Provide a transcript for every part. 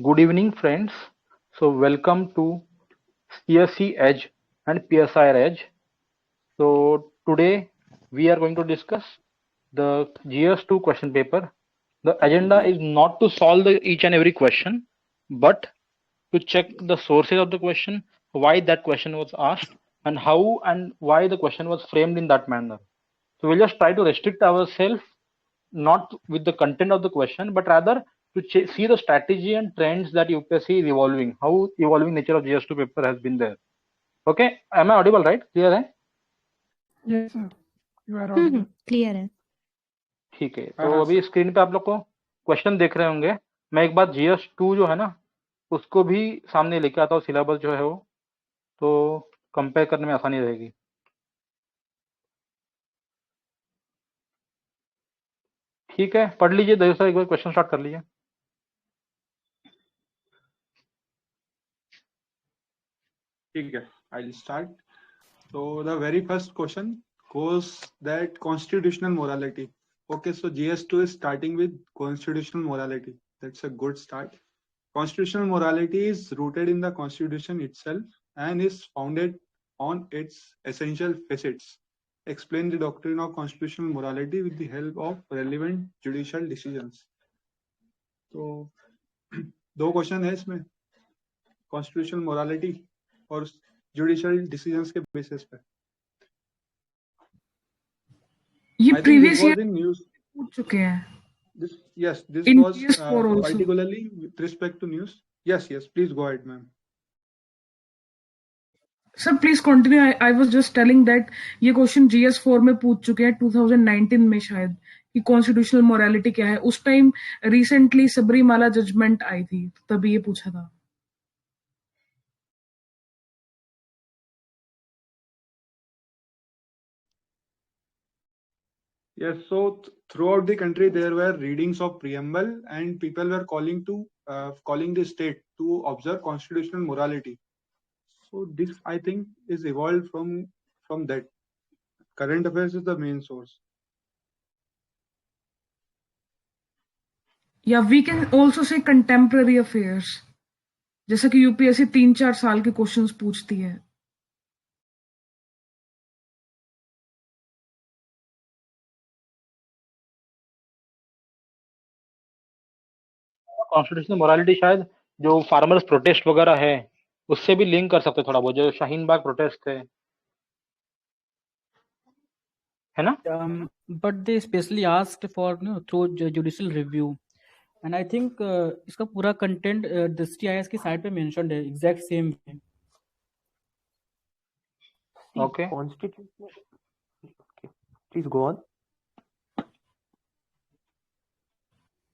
Good evening, friends. So, welcome to CSC Edge and PSI Edge. So, today we are going to discuss the GS2 question paper. The agenda is not to solve each and every question, but to check the sources of the question, why that question was asked, and how and why the question was framed in that manner. So, we'll just try to restrict ourselves not with the content of the question, but rather to see the strategy and trends that UPSC is evolving, how evolving nature of GS2 paper has been there. Okay, am I audible, right? Clear है? Yes, sir. You are audible. Clear है. ठीक है, तो अभी screen पे आप लोग को क्वेश्चन देख रहे होंगे. मैं एक बार GS2 जो है ना उसको भी सामने लेके आता हूँ, सिलेबस जो है वो, तो कंपेयर करने में आसानी रहेगी. ठीक है, पढ़ लीजिए दोस्तों, एक बार क्वेश्चन स्टार्ट कर लीजिए. ठीक है, I'll start. So the very first question goes that constitutional morality. Okay, so GS2 is starting with constitutional morality. That's a good start. Constitutional morality is rooted in the Constitution itself and is founded on its essential facets. Explain the doctrine of constitutional morality with the help of relevant judicial decisions. तो दो question है इसमें, constitutional morality और judicial decisions के basis पे. ये previous year news पूछ चुके हैं. This In was PS4 also. particularly with respect to news. Yes, please go ahead, ma'am. Sir, please continue. I was just telling that ये question GS4 में पूछ चुके हैं 2019 में शायद, कि कॉन्स्टिट्यूशनल मोरालिटी क्या है. उस टाइम रिसेंटली सबरीमाला जजमेंट आई थी, तभी ये पूछा था. Yes, so throughout the country there were readings of preamble and people were calling the state to observe constitutional morality. So this, I think, is evolved from that. Current affairs is the main source. या we can also say contemporary affairs, जैसे कि UPSC 3-4 साल के questions पूछती है. Constitutional morality शायद जो farmers protest वगैरह है उससे भी लिंक कर सकते थोड़ा बहुत, जो शाहीन बाग प्रोटेस्ट थे, है ना? But they specially asked for through judicial review, and I think इसका पूरा कंटेंट दृष्टि आईएएस की साइट पे मेंशन्ड है, एग्जैक्ट सेम है. Okay. Constitution. Okay. Please go on.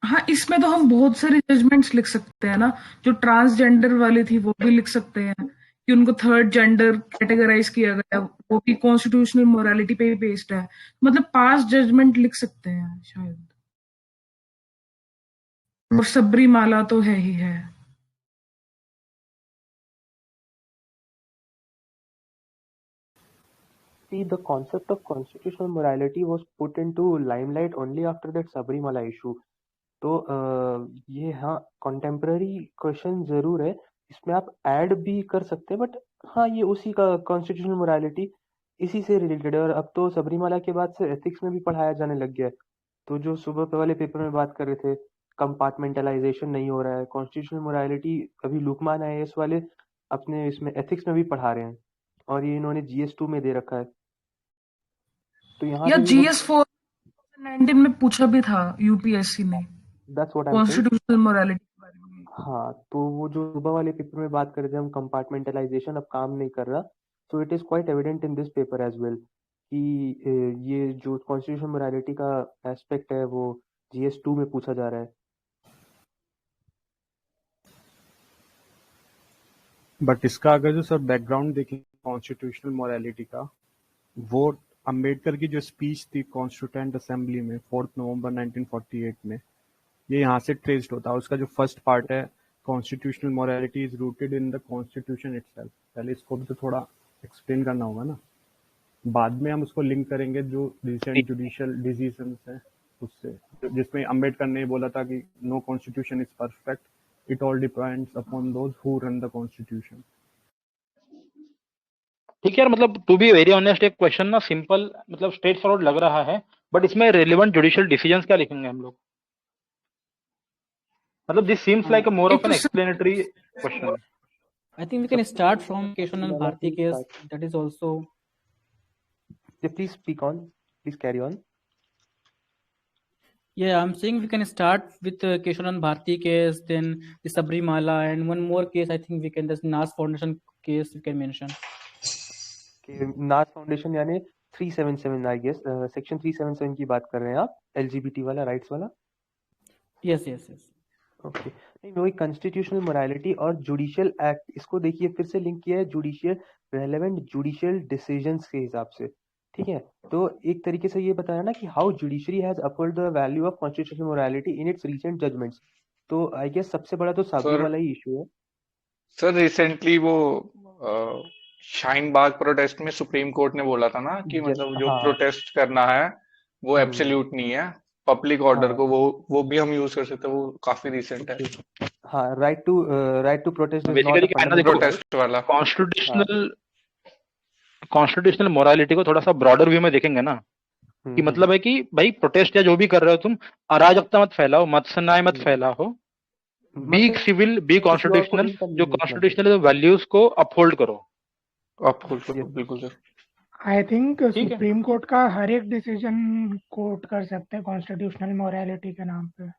हाँ, इसमें तो हम बहुत सारी जजमेंट्स लिख सकते हैं ना. जो ट्रांसजेंडर वाली थी वो भी लिख सकते हैं कि उनको थर्ड जेंडर कैटेगराइज किया गया, वो भी कॉन्स्टिट्यूशनल मोरालिटी पे ही बेस्ड है. मतलब पास्ट जजमेंट लिख सकते हैं शायद. और सबरीमाला तो है ही है. See, the concept of constitutional morality was put into limelight only after that Sabrimala issue. तो ये हाँ contemporary क्वेश्चन जरूर है, इसमें आप ऐड भी कर सकते हैं, बट हाँ ये उसी का constitutional morality इसी से रिलेटेड है. और अब तो सबरीमाला के बाद से एथिक्स में भी पढ़ाया जाने लग गया है. तो जो सुबह वाले पेपर में बात कर रहे थे, कंपार्टमेंटलाइजेशन नहीं हो रहा है, कॉन्स्टिट्यूशनल मोरालिटी अभी लुकमान आईएएस वाले अपने इसमें एथिक्स में भी पढ़ा रहे हैं, और ये इन्होंने GS2 में दे रखा है. तो यहाँ या GS4 2019 में पूछा भी था यूपीएससी ने, That's what I'm saying. Constitutional morality के बारे में. हाँ, तो वो जो सुबह वाले पेपर में बात कर रहे थे हम, कंपार्टमेंटलाइजेशन अब काम नहीं कर रहा. So it is quite evident in this paper as well कि ये जो कॉन्स्टिट्यूशनल मोरालिटी का एस्पेक्ट है वो GS2 में पूछा जा रहा है. बट इसका अगर जो सर बैकग्राउंड देखें कॉन्स्टिट्यूशनल मोरालिटी का, वो अंबेडकर की जो स्पीच थी कॉन्स्टिट्यूएंट असेंबली में 4 नवंबर 1948 में, ये यहाँ से ट्रेस्ड होता है. उसका जो फर्स्ट पार्ट है, constitutional morality is rooted in the constitution itself. पहले इसको भी तो थोड़ा एक्सप्लेन करना होगा ना, बाद में हम उसको लिंक करेंगे जो रिसेंट जुडिशियल डिसीजंस हैं उससे, जिसमें अंबेडकर ने बोला था कि no constitution is perfect, It all depends upon those who run the constitution. ठीक है यार, मतलब टू बी वेरी ऑनेस्ट एक क्वेश्चन ना सिंपल मतलब स्ट्रेट फॉरवर्ड लग रहा है, बट इसमें रेलेवेंट जुडिशियल डिसीजंस क्या लिखेंगे हम लोग? मतलब दिस सीम्स लाइक अ मोर एक ऑफ एन तो explanatory question. I think we can start from Keshav Sabrimala, Bharti please case. start. That is also Yeah, please speak on. Please carry on. yeah. I'm saying we can start with Keshav Bharti case, then the Sabrimala, and one more case. I think we can this Nas Foundation case we can mention. कि नाज foundation यानी 377 I guess section 377 की बात कर रहे हैं आप, LGBT वाला, राइट्स वाला. Yes, yes, yes. ओके नहीं, वही कॉन्स्टिट्यूशनल मोरालिटी और जुडिशियल एक्ट, इसको देखिए फिर से लिंक किया है जुडिशियल रेलेवेंट जुडिशियल डिसीजंस के हिसाब से. ठीक है, तो एक तरीके से ये बताया ना कि how judiciary has uphold the value of constitutional morality in its recent judgments. तो आई गेस सबसे बड़ा तो साबरी सर वाला ही इशू है. सर रिसेंटली वो शाहीन बाग प्रोटेस्ट में सुप्रीम कोर्ट ने बोला था ना कि यस, मतलब जो हाँ. प्रोटेस्ट करना है वो हम्म, एब्सोल्यूट नहीं है, पब्लिक ऑर्डर हाँ. को वो भी हम यूज कर सकते हैं, वो काफी रिसेंट है. ओके, हाँ. Right to protest is not basically a क्या है ना, फंडामेंटल देखो राइट. प्रोटेस्ट वाला. हाँ. कॉन्स्टिट्यूशनल मोरालिटी को थोड़ा सा ब्रॉडर व्यू में देखेंगे ना, कि मतलब है कि भाई प्रोटेस्ट या जो भी कर रहे हो तुम, अराजकता मत फैलाओ, मत सन्नाय मत फैलाओ, बी मतलब सिविल, बी किसी और को कॉन्स्टिट्यूशनल, नहीं करनी जो है मतलब. कॉन्स्टिट्यूशनल वैल्यूज को अपहोल्ड करो. आप यस. बिल्कुल सर. आई थिंक ठीक है, सुप्रीम कोर्ट का हर एक डिसीजन कोर्ट कर सकते हैं कॉन्स्टिट्यूशनल मोरालिटी के नाम पे.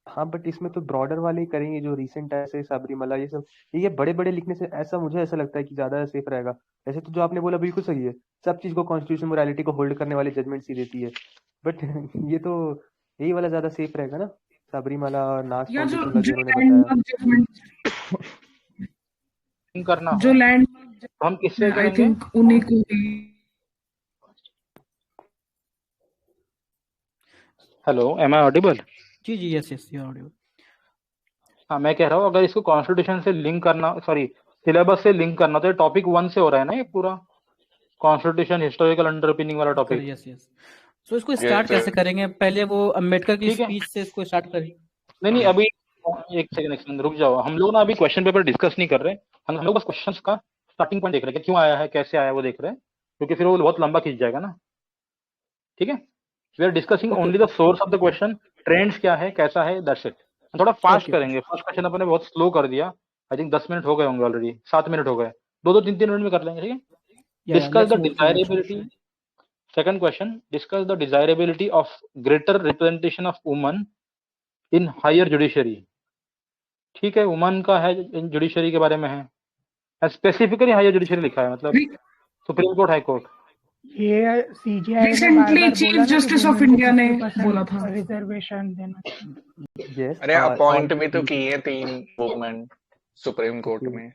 हाँ, बट इसमें तो ब्रॉडर वाले ही करेंगे जो रिसेंट ऐसे सबरीमला ये सब. ये बड़े बड़े लिखने से ऐसा मुझे ऐसा लगता है कि ज्यादा सेफ रहेगा. ऐसे तो जो आपने बोला बिल्कुल सही है, सब चीज को कॉन्स्टिट्यूशन मोरालिटी को होल्ड करने वाले जजमेंट्स ही देती है. बट ये तो यही वाला ज्यादा सेफ रहेगा ना, सबरीमला और नास या जो फाउंडेशन का जो जो उन्होंने बताया. लैंडमार्क जजमेंट करना जो हो लैंडमार्क तो हम किससे आई करेंगे? थिंक उन्हीं को ही. Hello, am I audible? जी जी, yes, yes, you are audible. हाँ, मैं कह रहा हूँ अगर इसको कॉन्स्टिट्यूशन से लिंक करना, सॉरी सिलेबस से लिंक करना, तो टॉपिक 1 से हो रहा है ना ये पूरा कॉन्स्टिट्यूशन हिस्टोरिकल अंडरपिनिंग वाला Correct, topic. yes, yes. So इसको यस स्टार्ट कैसे सर. करेंगे? पहले वो अम्बेडकर की ठीक है, स्पीच से इसको स्टार्ट करें. नहीं अभी एक सेकंड रुक जाओ. हम लोग ना अभी क्वेश्चन पेपर डिस्कस नहीं कर रहे, हम लोग बस क्वेश्चंस का स्टार्टिंग पॉइंट देख रहे हैं कि क्यों आया है, कैसे आया है, वो देख रहे हैं, क्योंकि फिर वो बहुत लंबा खींच जाएगा ना. ठीक है, we are discussing okay. Only the source of the question, trends क्या है, कैसा है, दैट्स इट. थोड़ा फास्ट Okay, करेंगे. फर्स्ट क्वेश्चन अपने बहुत स्लो कर दिया, आई थिंक 10 मिनट हो गए होंगे ऑलरेडी, 7 मिनट हो गए, 2-3 मिनट में कर लेंगे. ठीक है, yeah, discuss let's the move to the next desirability. question. Second question, discuss the desirability of greater representation of woman in higher judiciary. ठीक है, वुमन का है जुडिशरी के बारे में है, स्पेसिफिकली हायर जुडिशरी लिखा है, मतलब सुप्रीम कोर्ट, हाई कोर्ट. ये सीजीआई ने रिसेंटली बार-बार चीफ बोला ना कि जस्टिस ऑफ वुमेन को इंडिया ने 50% बोला था. रिजर्वेशन देना चाहिए. यस. अरे अपॉइंट भी तो किए 3 वुमेन सुप्रीम कोर्ट ओके. में.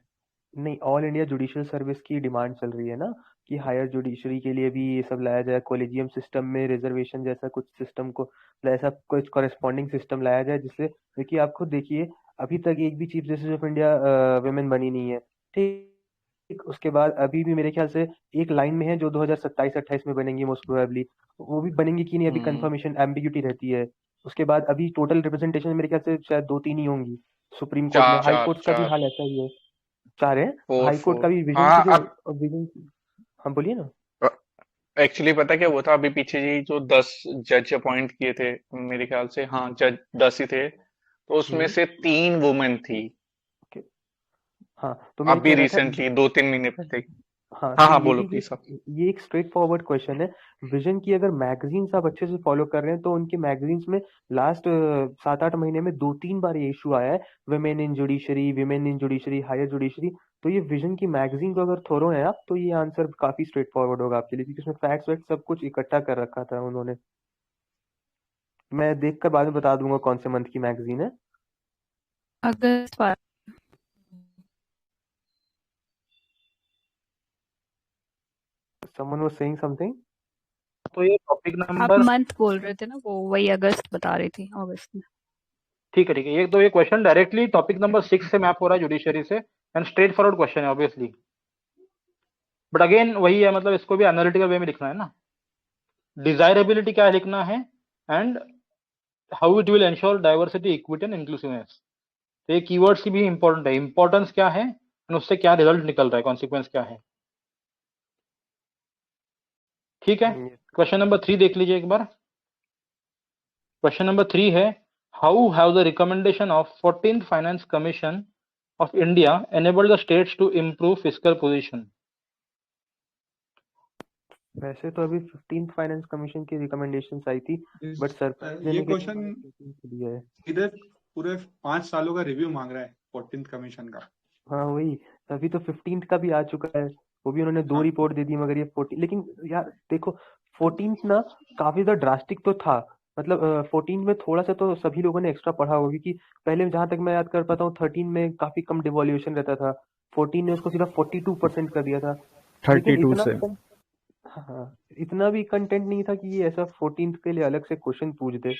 नहीं, ऑल इंडिया जुडिशियल सर्विस की डिमांड चल रही है ना कि हायर जुडिशरी के लिए भी ये सब लाया जाए, कॉलेजियम सिस्टम में रिजर्वेशन जैसा कुछ सिस्टम को, ऐसा कुछ कॉरेस्पॉन्डिंग सिस्टम लाया जाए जिससे, क्योंकि आप खुद देखिए अभी तक एक भी chief justice of India women बनी नहीं है. ठीक, उसके बाद अभी भी मेरे ख्याल से एक लाइन में है जो 2027-28 में बनेंगी मोस्ट प्रोबेबली. वो भी बनेंगी कि नहीं अभी कंफर्मेशन एम्बिग्यूटी रहती है. उसके बाद अभी टोटल रिप्रेजेंटेशन मेरे ख्याल से शायद 2-3 ही होंगी सुप्रीम कोर्ट में. हाई कोर्ट का भी हाल ऐसा ही है, 4 है. हाई कोर्ट का भी विजन हाँ. की अब जो विजन, हम बोलिए ना. एक्चुअली पता क्या हुआ था अभी पीछे जी, जो 10 जज अपॉइंट किए थे मेरे ख्याल से, हाँ जज 10 ही थे, तो उसमें से 3 वुमेन थी. ओके. हाँ, तो मैं अभी कह रहा था. रिसेंटली 2-3 महीने पहले. हाँ, हाँ तो हाँ ये बोलो भी प्लीज. ये एक स्ट्रेट फॉरवर्ड क्वेश्चन है. विजन की अगर मैगजीन्स आप अच्छे से फॉलो कर रहे हैं तो उनके मैगजीन्स में लास्ट 7-8 महीने में 2-3 बार ये इशू आया है, women in judiciary, higher judiciary. तो ये विजन की मैगजीन को अगर थोरो है आप, तो ये आंसर काफी स्ट्रेट फॉरवर्ड होगा आपके लिए, क्योंकि उसमें फैक्ट्स वैक्ट सब कुछ इकट्ठा कर रखा था उन्होंने. मैं देख कर बाद में बता दूंगा कौन से मंथ की मैगजीन है. अगस्त वाला. Someone was saying something. तो ये टॉपिक आप नंबर, मंथ बोल रहे थे ना, वो वही अगस्त बता रही थी, अगस्त में. ठीक है, ये तो ये क्वेश्चन डायरेक्टली टॉपिक नंबर 6 से मैप हो रहा है, जुडिशरी से, एंड स्ट्रेट फॉरवर्ड क्वेश्चन है ऑब्वियसली. बट अगेन वही है, मतलब इसको भी एनालिटिकल वे में लिखना है ना. डिजायरेबिलिटी क्या लिखना है, and how it will ensure diversity, equity and inclusiveness. तो ये कीवर्ड्स की भी इंपॉर्टेंट है, इंपॉर्टेंस क्या है और उससे क्या रिजल्ट निकल रहा है, कॉन्सिक्वेंस क्या है। ठीक है, Yes. क्वेश्चन नंबर 3 देख लीजिए एक बार। क्वेश्चन नंबर 3 है, how have the recommendation of 14th finance commission of India enabled the states to improve fiscal position? वैसे तो अभी 15th फाइनेंस कमीशन की रिकमेंडेशंस आई थी, बट सरप्राइज ये देने के क्वेश्चन लिए है। इधर पूरे 5 सालों का रिव्यू मांग रहा है 14th कमीशन का। हाँ वही, अभी तो 15th का भी आ चुका है, वो भी उन्होंने 2 हाँ। रिपोर्ट दे दी, मगर ये 14 लेकिन यार देखो 14th ना काफी ज्यादा ड्रास्टिक तो था, मतलब 14 में थोड़ा सा तो सभी लोगों ने एक्स्ट्रा पढ़ा होगा, क्योंकि पहले जहां तक मैं याद कर पाता हूँ 13 में काफी कम डिवॉल्यूशन रहता था, 14 ने उसको सिर्फ 42% कर दिया था, लेकिन 32 इतना से। हाँ इतना भी कंटेंट नहीं था कि ये ऐसा 14th के लिए अलग से क्वेश्चन पूछ दे,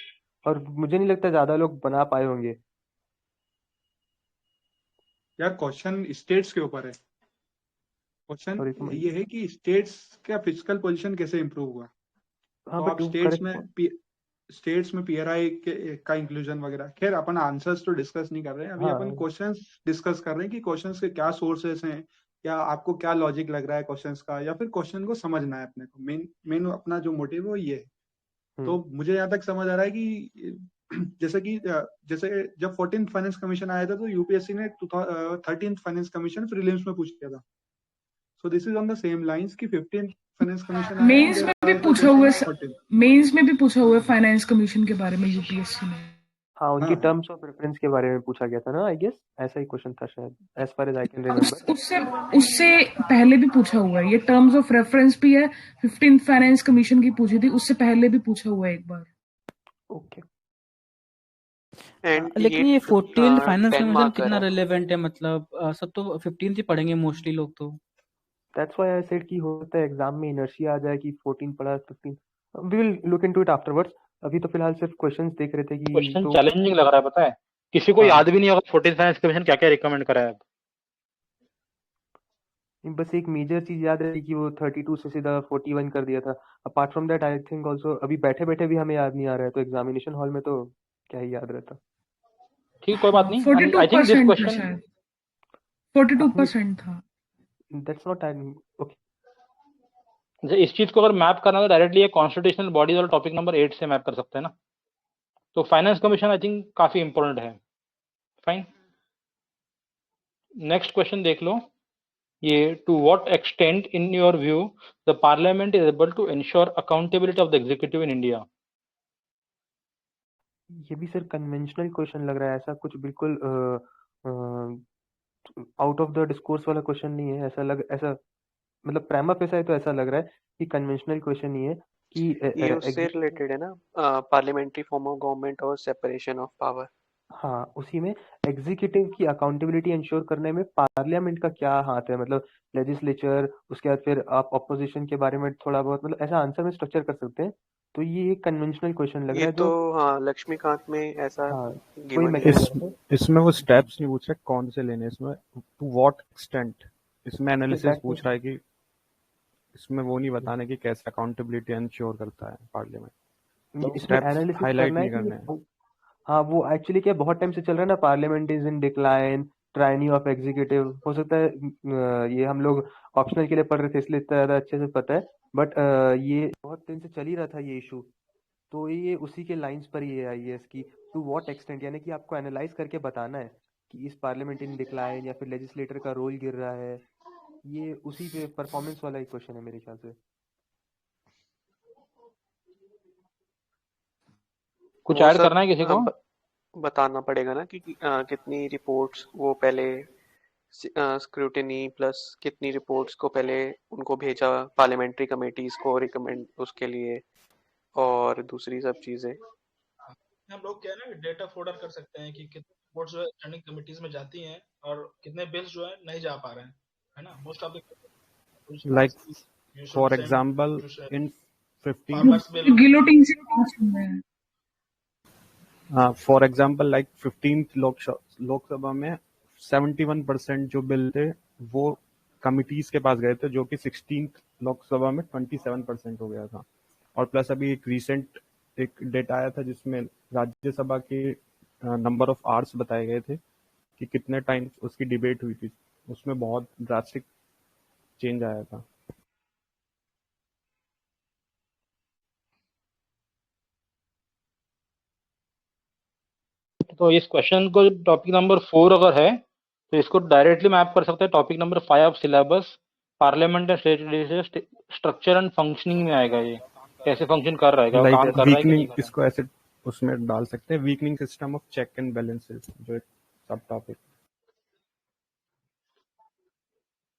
और मुझे नहीं लगता ज्यादा लोग बना पाए होंगे। यार क्वेश्चन स्टेट्स के ऊपर है, क्वेश्चन सॉरी तुम, ये है कि स्टेट्स का फिजिकल पोजीशन कैसे इंप्रूव हुआ। हाँ तो बट आप वो स्टेट्स में पीआरआई का इंक्लूजन वगैरह, खैर अपन आंसर्स तो डिस्कस नहीं कर रहे हैं अभी, हाँ अपन क्वेश्चंस डिस्कस कर रहे हैं कि क्वेश्चंस के क्या सोर्सेस हैं, या आपको क्या लॉजिक लग रहा है क्वेश्चंस का, या फिर क्वेश्चन को समझना है अपने को। मेन अपना जो मोटिव है वो ये है। तो मुझे यहाँ तक समझ आ रहा है कि जैसे जब 14th फाइनेंस कमीशन आया था तो यूपीएससी ने 13th फाइनेंस कमीशन प्रीलिम्स में पूछ किया था। So this is on the same lines कि 15th फाइनेंस कमीशन आया मेंस and में there भी was a पूछा question हुआ of है, 14th। मेंस में भी पूछा हुआ है फाइनेंस कमीशन के बारे में यूपीएससी में। हाँ उनकी हाँ टर्म्स ऑफ रेफरेंस के बारे में पूछा गया था ना, आई गेस ऐसा ही क्वेश्चन था शायद, as far as I can remember. उससे उससे पहले भी पूछा हुआ है, ये टर्म्स ऑफ रेफरेंस भी है, 15th फाइनेंस कमीशन की पूछी थी, उससे पहले भी पूछा हुआ है एक बार। ओके एंड ये लेकिन ये 14th फाइनेंस 10 कमीशन मार्कर कितना है। रिलेवेंट है, मतलब सब तो 15th ही पढ़ेंगे मोस्टली लोग तो। दैट्स व्हाई आई सेड कि होता है एग्जाम में इनर्शिया आ जाए कि 14 पढ़ा 15, we will look into it afterwards. अभी तो फिलहाल सिर्फ क्वेश्चंस देख रहे थे कि क्वेश्चन तो चैलेंजिंग लग रहा है, पता है किसी को हाँ याद भी नहीं होगा 14th फाइनेंस कमीशन क्या क्या रिकमेंड करा है अब। बस एक मेजर चीज याद रही कि वो 32 से सीधा 41 कर दिया था। Apart from that I think also अभी बैठे बैठे भी हमें याद नहीं आ रहा है, तो एग्जामिनेशन हॉल में तो क्या ही याद रहता। ठीक, कोई बात नहीं। एंड आई थिंक दिस 42% था क्वेश्चन, शायद, 42% था। That's not okay. इस चीज को अगर मैप करना तो डायरेक्टली ये कॉन्स्टिट्यूशनल बॉडीज वाला टॉपिक नंबर 8 से मैप कर सकते हैं ना। तो फाइनेंस कमीशन आई थिंक काफी इंपॉर्टेंट है। फाइन, नेक्स्ट क्वेश्चन देख लो। ये, to what extent in your view the parliament is able to ensure accountability of the executive in India? ये भी सर कन्वेंशनल क्वेश्चन लग रहा है, ऐसा कुछ बिल्कुल आउट ऑफ द डिस्कोर्स वाला क्वेश्चन नहीं है, ऐसा मतलब प्राइमा फेसा है तो ऐसा लग रहा है कि कन्वेंशनल क्वेश्चन ही है कि ये उससे रिलेटेड है ना, पार्लियामेंट्री फॉर्म ऑफ गवर्नमेंट और सेपरेशन ऑफ पावर। हाँ उसी में एग्जीक्यूटिव की अकाउंटेबिलिटी इंश्योर करने में पार्लियामेंट का क्या हाथ है, मतलब लेजिस्लेचर, उसके बाद फिर आप ऑपोजिशन के बारे में थोड़ा बहुत, मतलब ऐसा आंसर में स्ट्रक्चर कर सकते हैं। तो ये एक कन्वेंशनल क्वेश्चन लग ये रहा है तो जो हाँ लक्ष्मीकांत में ऐसा हाँ वही गिवन मैं है। कह रहा था। इसमें वो स्टेप्स नहीं पूछ रहे कौन से लेने, इसमें टू व्हाट एक्सटेंट, इसमें एनालिसिस पूछ रहा है कि इसमें वो नहीं बताने कि कैसे अकाउंटेबिलिटी इंश्योर करता है पार्लियामेंट, इसमें स्टेप्स एनालिसिस हाईलाइट करना है नहीं करने हैं। कि हाँ वो एक्चुअली क्या बहुत टाइम से चल रहा है ना, parliament is in decline, tyranny of executive, हो सकता है ये हम लोग ऑप्शनल के लिए पढ़ रहे थे इसलिए इतना ज्यादा अच्छे से पता है, बट ये बहुत दिन से चल ही रहा था ये इशू, तो ये उसी के लाइंस पर ही है आई एस की टू व्हाट एक्सटेंट, यानी कि आपको एनालाइज करके बताना है कि इस पार्लियामेंट इन डिक्लाइन या फिर लेजिस्लेटर का रोल गिर रहा है, ये उसी पे परफॉर्मेंस वाला ही क्वेश्चन है मेरे ख्याल से। कुछ वो ऐड सब करना है किसी को? बताना पड़ेगा ना कि कितनी रिपोर्ट्स वो पहले स्क्रूटिनी प्लस कितनी रिपोर्ट्स को पहले उनको भेजा पार्लियामेंट्री कमेटीज को रिकमेंड उसके लिए, और दूसरी सब चीजें। हम लोग क्या है ना डेटा फोल्डर कर सकते हैं कि कितने रिपोर्ट जो है स्टैंडिंग कमिटीज में जाती हैं और कितने बिल्स जो है नहीं जा पा रहे हैं, है ना। Most of the like for example in 15 farmers bill, guillotine से पास हुआ है। For example like 15th Lok Sabha में 71% जो बिल थे वो कमिटीज के पास गए थे, जो कि 16th लोकसभा में 27% हो गया था। और प्लस अभी एक रीसेंट एक डेटा आया था जिसमें राज्यसभा के नंबर ऑफ आवर्स बताए गए थे, कि कितने टाइम उसकी डिबेट हुई थी, उसमें बहुत ड्रास्टिक चेंज आया था। तो इस क्वेश्चन को टॉपिक नंबर 4 अगर है तो इसको डायरेक्टली मैप कर सकते हैं topic number 5 of syllabus, parliament and state structure and functioning में आएगा। ये कैसे फंक्शन कर रहा है, क्या काम कर रहा है कि नहीं वीकनिंग, कर रहा है। इसको ऐसे उसमें डाल सकते हैं, weakening system of check and balances, जो एक सब टॉपिक।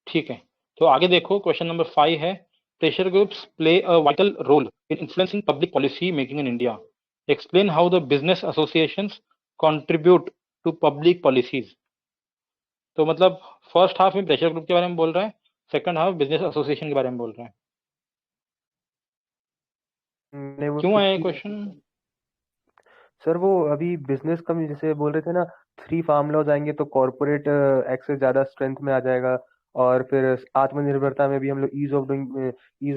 ठीक है, तो आगे देखो क्वेश्चन नंबर 5 है, pressure groups play a vital role in influencing public policy making in India. Explain how the business associations contribute to public policies. तो मतलब फर्स्ट हाफ में प्रेशर ग्रुप के बारे में बोल रहा है, सेकंड हाफ बिजनेस एसोसिएशन के बारे में बोल रहा है। क्यों आया ये क्वेश्चन? सर वो अभी बिजनेस का भी जैसे बोल रहे थे ना, 3 फार्म लॉज आएंगे तो कॉर्पोरेट एक्सेस ज्यादा स्ट्रेंथ में आ जाएगा, और फिर आत्मनिर्भरता में भी हम लोग ईज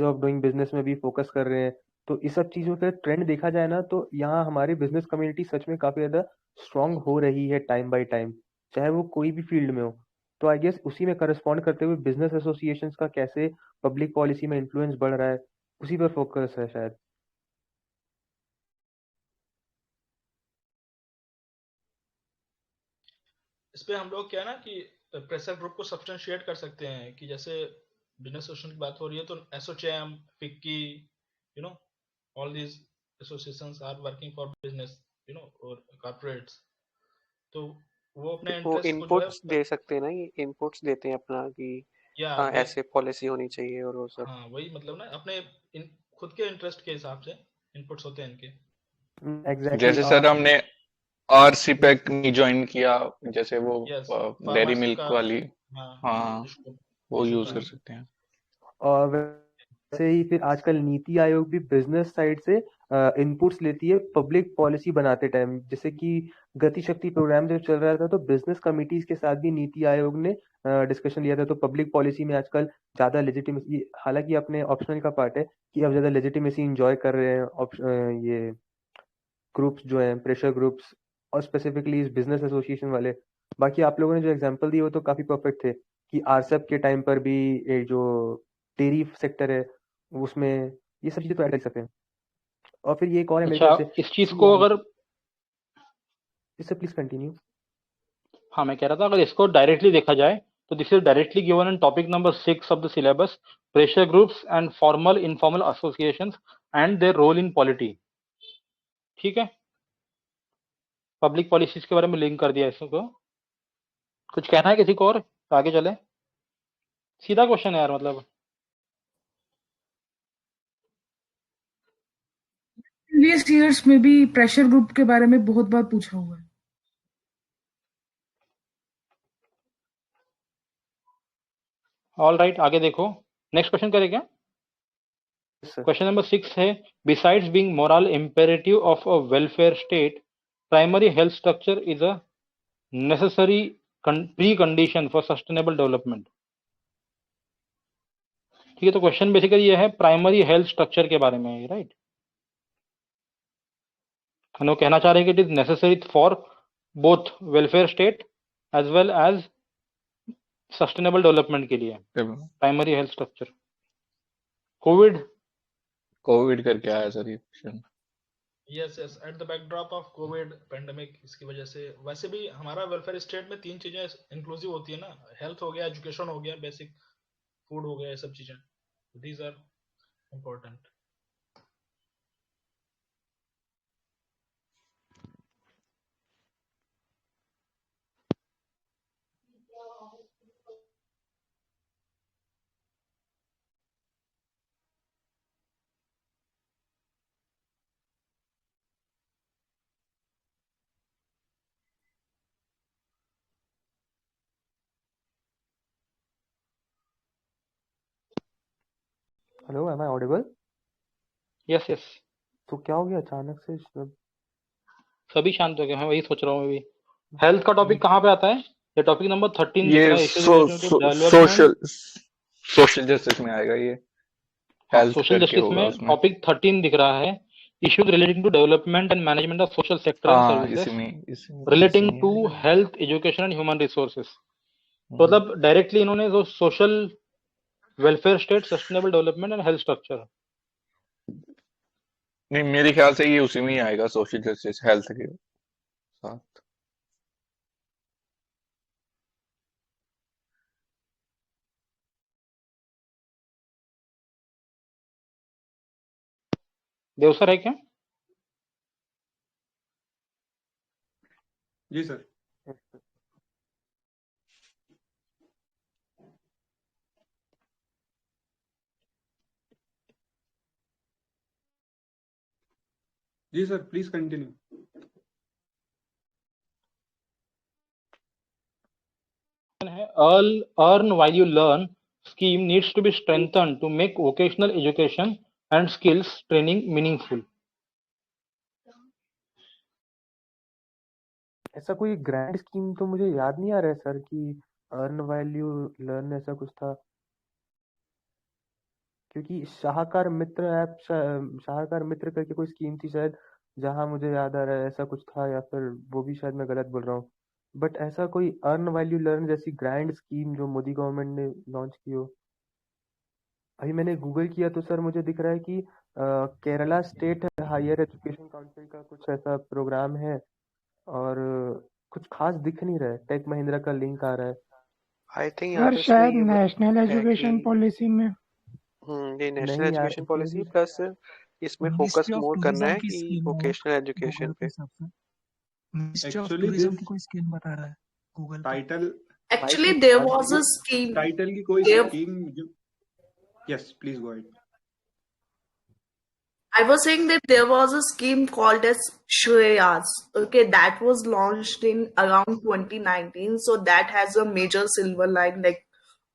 ऑफ डूइंग बिजनेस में भी फोकस कर रहे हैं। तो इस सब चीजों का ट्रेंड देखा जाए ना, तो यहाँ हमारी बिजनेस कम्युनिटी सच में काफी ज्यादा स्ट्रांग हो रही है टाइम बाय टाइम, चाहे वो कोई भी फील्ड में हो। तो आई गेस उसी में करस्पॉन्ड करते हुए बिजनेस एसोसिएशंस का कैसे पब्लिक पॉलिसी में इन्फ्लुएंस बढ़ रहा है, उसी पर फोकस है शायद। इस पे हम लोग क्या है ना कि प्रेशर ग्रुप को सब्सटेंशिएट कर सकते हैं कि जैसे बिजनेस एसोसिएशन की बात हो रही है तो ASSOCHAM, FICCI, you know, all these associations are working for business, you know, और कॉर्पोरेट्स। तो वो अपने वो इंटरेस्ट को जो है इनपुट्स दे सकते हैं ना, ये इनपुट्स देते हैं अपना कि या हाँ दे, ऐसे पॉलिसी होनी चाहिए और वो सब। हाँ वही मतलब ना, अपने खुद के इंटरेस्ट के हिसाब से इनपुट्स होते हैं इनके। एग्जैक्टली। जैसे सर हमने आरसीपैक नहीं ज्वाइन किया, जैसे वो यस, डेयरी फार्मर्स मिल्क का, वाली, हाँ हाँ इशू वो इशू यूज था। कर सकते हैं। और वैसे ही फिर आजकल नीति आयोग भी बिजनेस साइड से इनपुट्स लेती है पब्लिक पॉलिसी बनाते टाइम। जैसे कि गति शक्ति प्रोग्राम जब चल रहा था तो बिजनेस कमिटीज के साथ भी नीति आयोग ने डिस्कशन लिया था। तो पब्लिक पॉलिसी में आजकल ज्यादा लेजिटिमेसी, हालांकि अपने ऑप्शनल का पार्ट है कि अब ज्यादा लेजिटिमेसी इंजॉय कर रहे हैं ये ग्रुप्स जो हैं, प्रेशर ग्रुप्स, और स्पेसिफिकली इस बिजनेस एसोसिएशन वाले। बाकी आप लोगों ने जो एग्जांपल दिए वो तो काफी परफेक्ट थे कि आरसेप के टाइम पर भी ये जो डेयरी सेक्टर है उसमें ये सब चीजें तो ऐड कर सकते हैं। और फिर ये एक और है मेरे अच्छा, ख्याल से इस चीज को अगर, इससे प्लीज कंटिन्यू। हाँ मैं कह रहा था अगर इसको डायरेक्टली देखा जाए तो this is directly given in topic number 6 of the syllabus, pressure groups and formal informal associations and their role in polity. ठीक है, पब्लिक पॉलिसीज के बारे में लिंक कर दिया इसको। कुछ कहना है किसी को और, तो आगे चले। सीधा क्वेश्चन है यार, मतलब प्रीवियस ईयर्स में भी प्रेशर ग्रुप के बारे में बहुत बार पूछा हुआ है। ऑल राइट, आगे देखो, नेक्स्ट क्वेश्चन करें क्या? क्वेश्चन नंबर 6 है, besides being moral imperative of a welfare state, primary health structure is a necessary pre condition for sustainable development. ठीक है, तो क्वेश्चन बेसिकली ये है प्राइमरी हेल्थ स्ट्रक्चर के बारे में, राइट। हम लोग कहना चाह रहे हैं कि it is necessary for both welfare state as well as sustainable development के लिए प्राइमरी हेल्थ स्ट्रक्चर। कोविड करके आया सर ये question. Yes yes, at the backdrop of Covid pandemic, इसकी वजह से वैसे भी हमारा वेलफेयर स्टेट में 3 चीजें इंक्लूसिव होती है ना, हेल्थ हो गया, एजुकेशन हो गया, बेसिक फूड हो गया, ये सब चीजें, these are important. Hello, am I audible? Yes yes, तो क्या हो गया अचानक से सभी शांत हो गए, मैं वही सोच रहा हूँ अभी। हेल्थ का टॉपिक कहाँ पे आता है? ये टॉपिक नंबर 13 दिख ये रहा है, सोशल जस्टिस में आएगा ये। हेल्थ सोशल करके जस्टिस होगा में उसमें। टॉपिक 13 दिख रहा है, issues relating to development and management of social sector and हाँ services इसी relating में to आएगा। health, education and human resources. तो मतलब डायरेक्टली इन्होंने जो social welfare state, sustainable development and health structure, नहीं मेरे ख्याल से ये उसी में ही आएगा, सोशल जस्टिस हेल्थ के साथ। देव सर है क्या? जी सर। जी sir, please continue. Earn while you learn scheme needs to be strengthened to make vocational education and skills training meaningful. ऐसा कोई ग्रैंड स्कीम तो मुझे याद नहीं आ रहा है सर कि अर्न वैल्यू लर्न ऐसा कुछ था, क्योंकि शाहकार मित्र ऐप शाहकार मित्र करके कोई स्कीम थी शायद, जहां मुझे याद आ रहा है ऐसा कुछ था, या फिर वो भी शायद मैं गलत बोल रहा हूँ। बट ऐसा कोई अर्न वैल्यू लर्न जैसी ग्रैंड स्कीम जो मोदी गवर्नमेंट ने लॉन्च की हो, अभी मैंने गूगल किया तो सर मुझे दिख रहा है कि Kerala state higher education council का कुछ ऐसा प्रोग्राम है, और कुछ खास दिख नहीं रहा है। टेक महिंद्रा का लिंक आ रहा है। आई थिंक यहाँ सर पे शायद इसमें ये नेशनल है एजुकेशन कि पॉलिसी में ये नेशनल नहीं यार, एजुकेशन इसमें पॉलिसी भी प्लस इसमें फोकस मिनिस्ट्री ऑफ मोर करना टूरिज्म है की कि स्कीम है वो वोकेशनल एजुकेशन गूगल पे। के हिसाब से। Ministry of actually tourism this की कोई स्कीम बता रहा है गूगल पे। Title Actually, there was a वो scheme. टाइटल की कोई There, स्कीम जो, yes please go ahead. I was saying that there was a scheme called as Shreyas. Okay, that was launched in around 2019. So that has a major silver line like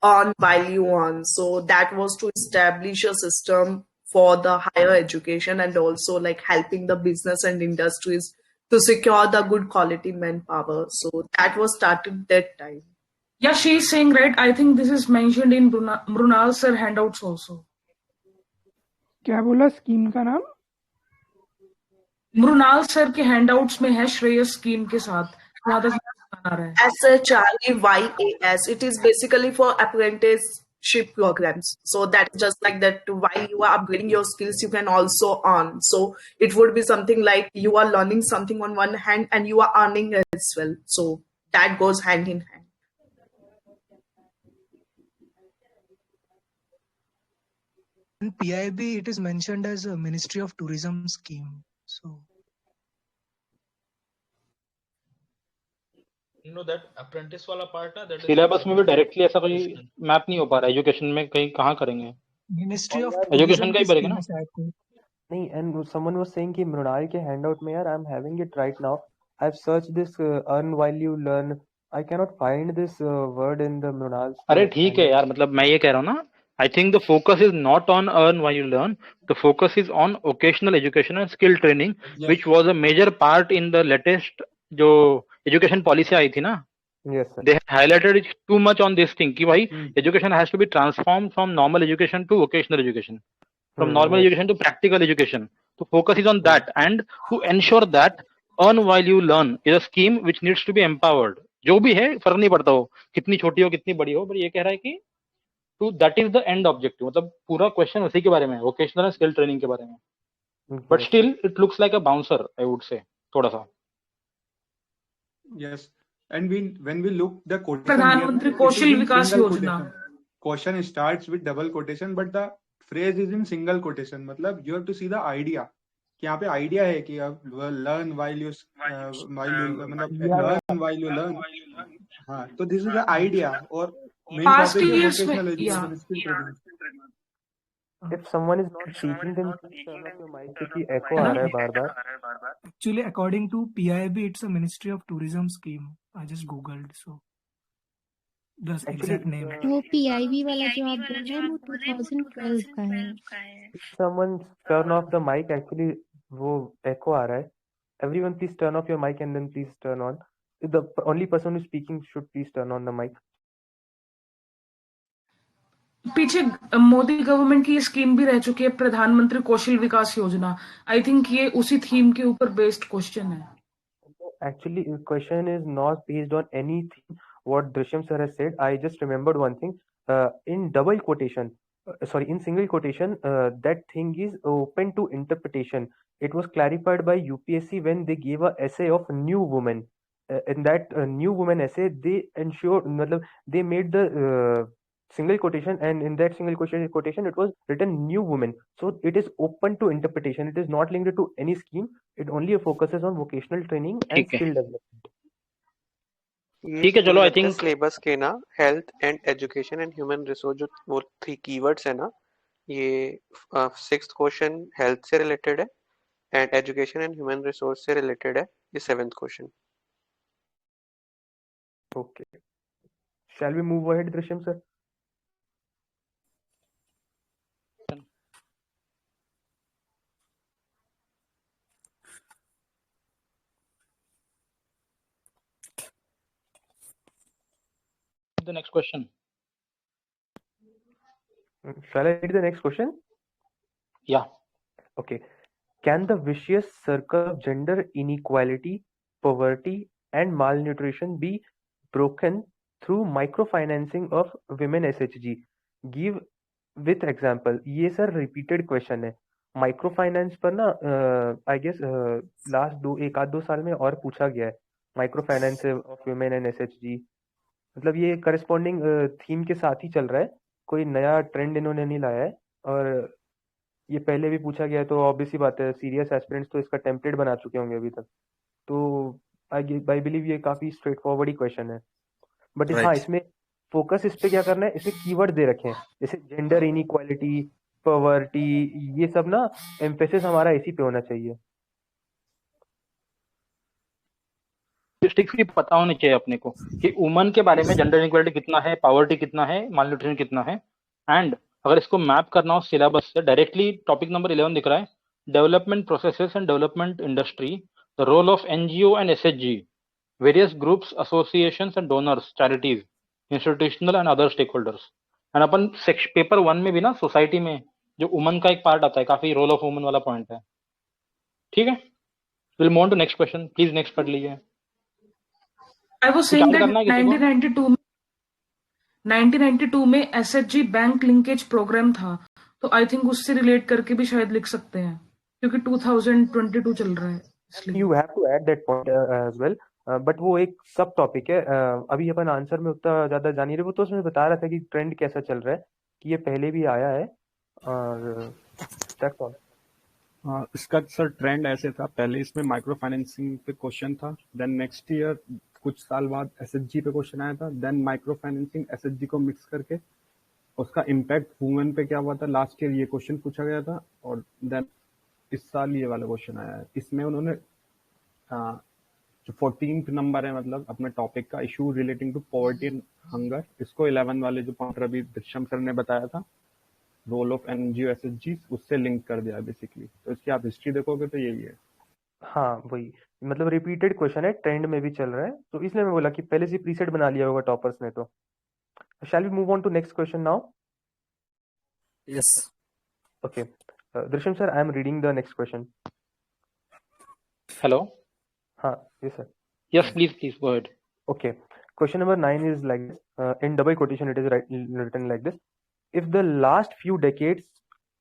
on while you earn. So that was to establish a system for the higher education and also like helping the business and industries to secure the good quality manpower. So that was started that time. Yeah, she's saying right. I think this is mentioned in Mrunal sir handouts also. क्या बोला scheme का नाम? Mrinal sir के handouts में है Shreyas scheme के साथ, वहां तक बना रहा है। SHREYAS. It is basically for apprenticeship programs. So that is just like that. While you are upgrading your skills, you can also earn. So it would be something like you are learning something on one hand and you are earning as well. So that goes hand in hand. In PIB, it is mentioned as a Ministry of Tourism scheme. So You know that apprentice वाला part ना, that is syllabus में भी for directly ऐसा कोई education. Map नहीं हो पा रहा है। एजुकेशन में कहीं कहाँ करेंगे? मिनिस्ट्री ऑफ एजुकेशन टूरिज्म का की ही पड़ेगा स्कीम ना। है शायद कोई। नहीं, एंड समवन वाज सेइंग कि मृणाल के हैंडआउट में, यार I am having it right now, I have search this earn while you learn, I can not find this word in the Mrinal. अरे ठीक है यार, मतलब मैं ये कह रहा हूँ ना, I think the focus is not on earn while you learn, the focus is on vocational education and skill training, which was a major part in the latest जो एजुकेशन पॉलिसी आई थी ना। Yes sir. They have highlighted it too much on this thing कि भाई education has to be transformed from normal education to vocational education, from normal yes. education to practical education. So focus is on that, and to ensure that earn while you learn is a scheme which needs to be empowered. जो भी है फर्क नहीं पड़ता हो कितनी छोटी हो कितनी बड़ी हो, पर ये कह रहा है कि to that is the end objective, मतलब पूरा क्वेश्चन उसी के बारे में है, vocational and skill training के बारे में। But still it looks like a bouncer, I would say, थोड़ा सा। Yes. And when we look the quotation प्रधानमंत्री here, कौशल विकास योजना। Question starts with double quotation, but the phrase is in single quotation. मतलब you have to see the idea. कि यहाँ पे idea है कि अब learn while you मतलब learn while you learn. हाँ, तो this is the idea और main Past topic है years में, vocational education, yeah. skill training. If someone is not speaking, then please turn off your mic क्योंकि echo आ रहा है बार-बार। Actually, according to PIB, it's a Ministry of Tourism scheme. I just googled, so the exact name. वो PIB वाला जो आप बोल रहे हैं वो 2012 का है। Someone turn off the mic, actually वो echo आ रहा है। Everyone please turn off your mic and then please turn on. The only person who's speaking should please turn on the mic. पीछे मोदी गवर्नमेंट की ये स्कीम भी रह चुकी है, प्रधानमंत्री कौशल विकास योजना। आई थिंक ये उसी थीम के ऊपर बेस्ड क्वेश्चन है। Actually, the question is not based on anything what Drishyam sir has said. I just remembered one thing. In double quotation, sorry, in single quotation, that thing is open to interpretation. It was clarified by UPSC when they gave a essay of new woman. In that new woman essay, they ensured, matlab, they made the single quotation, and in that single quotation, it was written new woman. So it is open to interpretation. It is not linked to any scheme. It only focuses on vocational training and ठीक है skill development. ये ठीक है, चलो मुझे आई लगता है think syllabus के ना health and education and human resource जो वो 3 कीवर्ड्स है ना, ये 6th क्वेश्चन हेल्थ से रिलेटेड है and education and human resource से रिलेटेड है ये 7th question. Okay. Shall we move ahead, Drishyam sir? the next question. Shall I read the next question? Yeah. Okay. Can the vicious circle of gender inequality, poverty, and malnutrition be broken through microfinancing of women SHG? Give with example. ये sir repeated question है. Microfinance पर ना I guess last एक आध दो साल में और पूछा गया है. Microfinance of women and SHG, मतलब ये करस्पॉन्डिंग थीम के साथ ही चल रहा है, कोई नया ट्रेंड इन्होंने नहीं लाया है. और ये पहले भी पूछा गया है, तो ऑब्वियस ही बात है सीरियस एस्पिरेंट्स तो इसका टेम्पलेट बना चुके होंगे अभी तक. तो आई बिलीव ये काफी स्ट्रेट फॉरवर्ड ही क्वेश्चन है. बट हाँ, राइट इसमें फोकस इस पे क्या करना है, इसमें कीवर्ड दे रखे हैं जैसे जेंडर इनइक्वालिटी, पॉवर्टी, ये सब ना एम्फेसिस हमारा इसी पे होना चाहिए. स्टिक्स भी पता होनी चाहिए अपने को कि वुमन के बारे में जेंडर इनइक्वालिटी कितना है, पावर्टी कितना है, मालन्यूट्रिशन कितना है. एंड अगर इसको मैप करना हो सिलेबस से डायरेक्टली, टॉपिक नंबर 11 दिख रहा है, development processes and development industry, the role of NGO and SHG, various groups, associations and donors, charities, institutional and other stakeholders. And अपन पेपर 1 में भी ना सोसाइटी में जो वुमन का एक पार्ट आता है, काफी रोल ऑफ वुमन वाला पॉइंट है. ठीक है, will move on to next question. Please next पढ़ लीजिए. आई वाज कुछ सेइंग ऐड दैट करना है किसी को? 1992 में एसएचजी बैंक लिंकेज प्रोग्राम था, तो आई थिंक उससे रिलेट करके भी शायद लिख सकते हैं, क्योंकि 2022 चल रहा है इसलिए. You have to add that point as well, but वो एक सब टॉपिक है. अभी अपन आंसर में उतना ज्यादा जान नहीं रहे. वो तो उसमें बता रहा था कि ट्रेंड कैसा चल रहा है, कि ये पहले भी आया है, और दैट्स ऑल. हाँ, इसका सर ट्रेंड ऐसे था, पहले इसमें माइक्रो फाइनेंसिंग पे क्वेश्चन था, देन नेक्स्ट ईयर कुछ साल बाद एसएचजी पे क्वेश्चन आया था, देन माइक्रो फाइनेंसिंग एसएचजी को मिक्स करके उसका इम्पैक्ट वुमेन पे क्या हुआ था, लास्ट ईयर ये क्वेश्चन पूछा गया था, और देन इस साल ये वाला क्वेश्चन आया है. इसमें उन्होंने जो 14th नंबर है मतलब अपने टॉपिक का, issue relating to poverty and hunger, इसको 11 वाले जो पॉइंटर अभी दृश्यम सर ने बताया था, रोल ऑफ एनजीओ एसएचजी, उससे लिंक कर दिया बेसिकली. तो इसकी आप हिस्ट्री देखोगे तो यही है. हाँ वही, मतलब रिपीटेड क्वेश्चन है, ट्रेंड में भी चल रहा है, तो इसलिए मैं बोला कि पहले से प्रीसेट बना लिया होगा टॉपर्स ने. तो shall we move on to next question now? Yes. Okay, Drishyam sir, I am reading the next question. Hello. हाँ, yes sir. Yes, please go ahead. Okay, question number 9 is like this. In double quotation, it is written like this: if the last few decades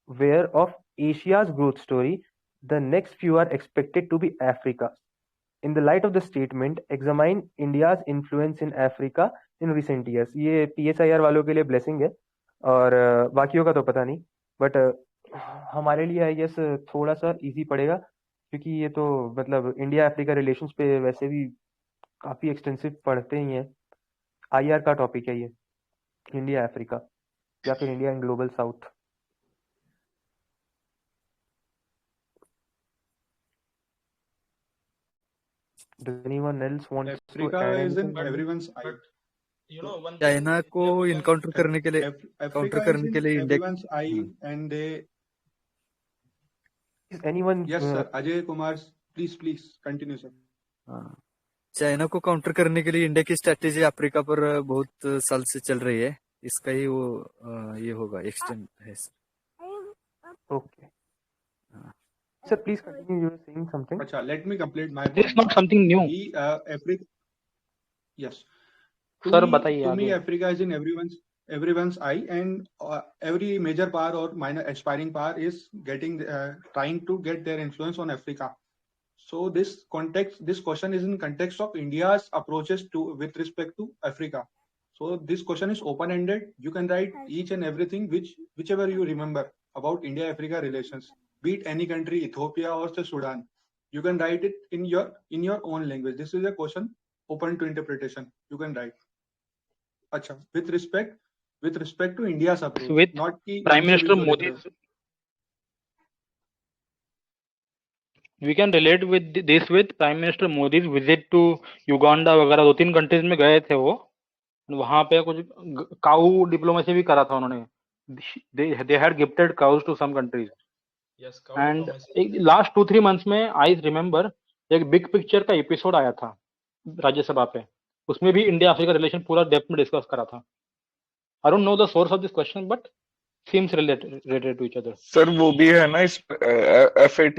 were of Asia's growth story, the next few are expected to be Africa's. In the light of the statement, examine India's influence in Africa in recent years. ये PSIR वालों के लिए blessing है, और बाकियों का तो पता नहीं, बट हमारे लिए आई गेस थोड़ा सा इजी पड़ेगा, क्योंकि ये तो मतलब इंडिया अफ्रीका रिलेशंस पे वैसे भी काफी एक्सटेंसिव पढ़ते ही हैं. आईआर का टॉपिक है ये, इंडिया अफ्रीका या फिर India and global south. Does anyone else want to Africa add is in anything? everyone's eye. But you know one thing, China को इनकाउंटर करने के लिए Africa is in India. everyone's eye, and they. Is anyone? Yes, sir. Ajay Kumar, please continue, sir. China को counter करने के लिए India की strategy Africa पर बहुत साल से चल रही है. इसका ही वो ये होगा, एक्सटेंड है sir. Okay. Sir, please continue. You were saying something. Acha, let me complete my This is point. not something new. Africa, yes. Sir बताइए To me, आगे। Africa is in everyone's eye, and every major power or minor aspiring power is trying to get their influence on Africa. So this question is in context of India's approaches with respect to Africa. So this question is open-ended. You can write each and everything whichever you remember about India-Africa relations, be it any country, Ethiopia or Sudan. You can write it in your own language. This is a question open to interpretation. You can write. Acha, with respect to India's approach, With not कि Prime हमसे भी Minister जो लिख रहे हो. Modi's, we can relate with this with Prime Minister Modi's visit to Uganda वगैरह 2-3 countries में गए थे वो, वहां पे कुछ काऊ डिप्लोमेसी भी करा था उन्होंने। they had gifted cows to some countries. Yes, cow and diplomacy. Last 2-3 months में आई रिमेम्बर एक बिग पिक्चर का एपिसोड आया था राज्यसभा पे, उसमें भी इंडिया अफ्रीका रिलेशन पूरा डेप्थ में डिस्कस करा था। I don't know the source of this question but seems related to each other. Sir वो भी है ना, इस FAT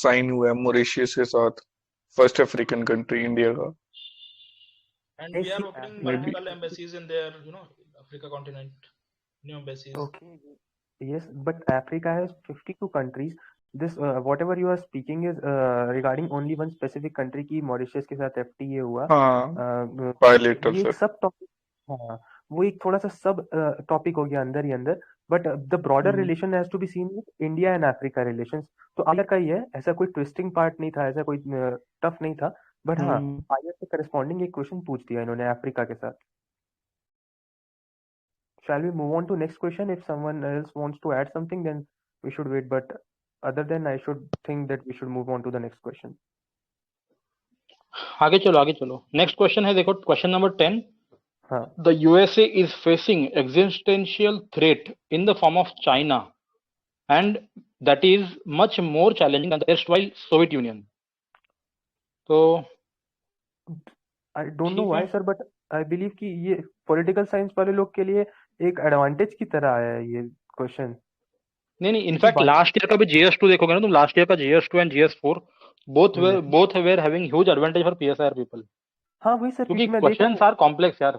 साइन हुआ है मॉरिशियस के साथ, फर्स्ट अफ्रीकन कंट्री इंडिया का। And we are opening multiple embassies in their, Africa continent, new embassies. Okay. Yes, but Africa has 52 countries. This whatever you are speaking is regarding only one specific country की Mauritius के साथ FTA हुआ। हाँ, bilateral ये एक sir. सब topic, हाँ वो एक थोड़ा सा सब टॉपिक हो गया अंदर ही अंदर, but the broader relation has to be seen with India and Africa relations. तो आयर का ही है, ऐसा कोई ट्विस्टिंग पार्ट नहीं था, ऐसा कोई टफ नहीं था, बट हाँ आयर से करस्पॉन्डिंग एक क्वेश्चन पूछ दिया इन्होंने अफ्रीका के साथ। Shall we move on to next question? If someone else wants to add something, then we should wait. But other than, I should think that we should move on to the next question. आगे चलो। Next question है, देखो question number 10। हाँ। The USA is facing existential threat in the form of China, and that is much more challenging than the erstwhile Soviet Union. तो I don't know why, sir, but I believe कि ये political science वाले लोग के लिए एक advantage की तरह आया है ये क्वेश्चन। नहीं, इनफैक्ट लास्ट ईयर का भी GS2 देखोगे ना तुम, लास्ट ईयर का GS2 and GS4 both were having huge advantage for PSIR people. हाँ वही सर, क्योंकि क्वेश्चंस आर कॉम्प्लेक्स यार,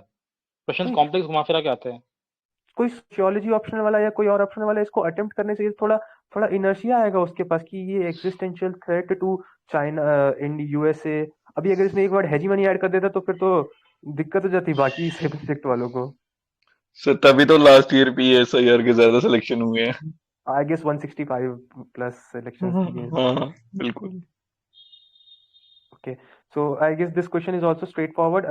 क्वेश्चंस कॉम्प्लेक्स घुमा फिरा के आते हैं। कोई सोशियोलॉजी ऑप्शन वाला या कोई और ऑप्शन वाला इसको अटेम्प्ट करने से थोड़ा इनर्शिया आएगा उसके पास कि ये existential threat to China in USA। अभी अगर इसमें एक वर्ड हेजीमनी ऐड कर देता तो फिर तो दिक्कत हो जाती बाकी सब्जेक्ट वालों को। सर तभी तो लास्ट ईयर PSIR के ज्यादा सिलेक्शन हुए हैं। आई गेस 165 प्लस सिलेक्शंस किए। हाँ बिल्कुल। Okay, so I guess this question is also straightforward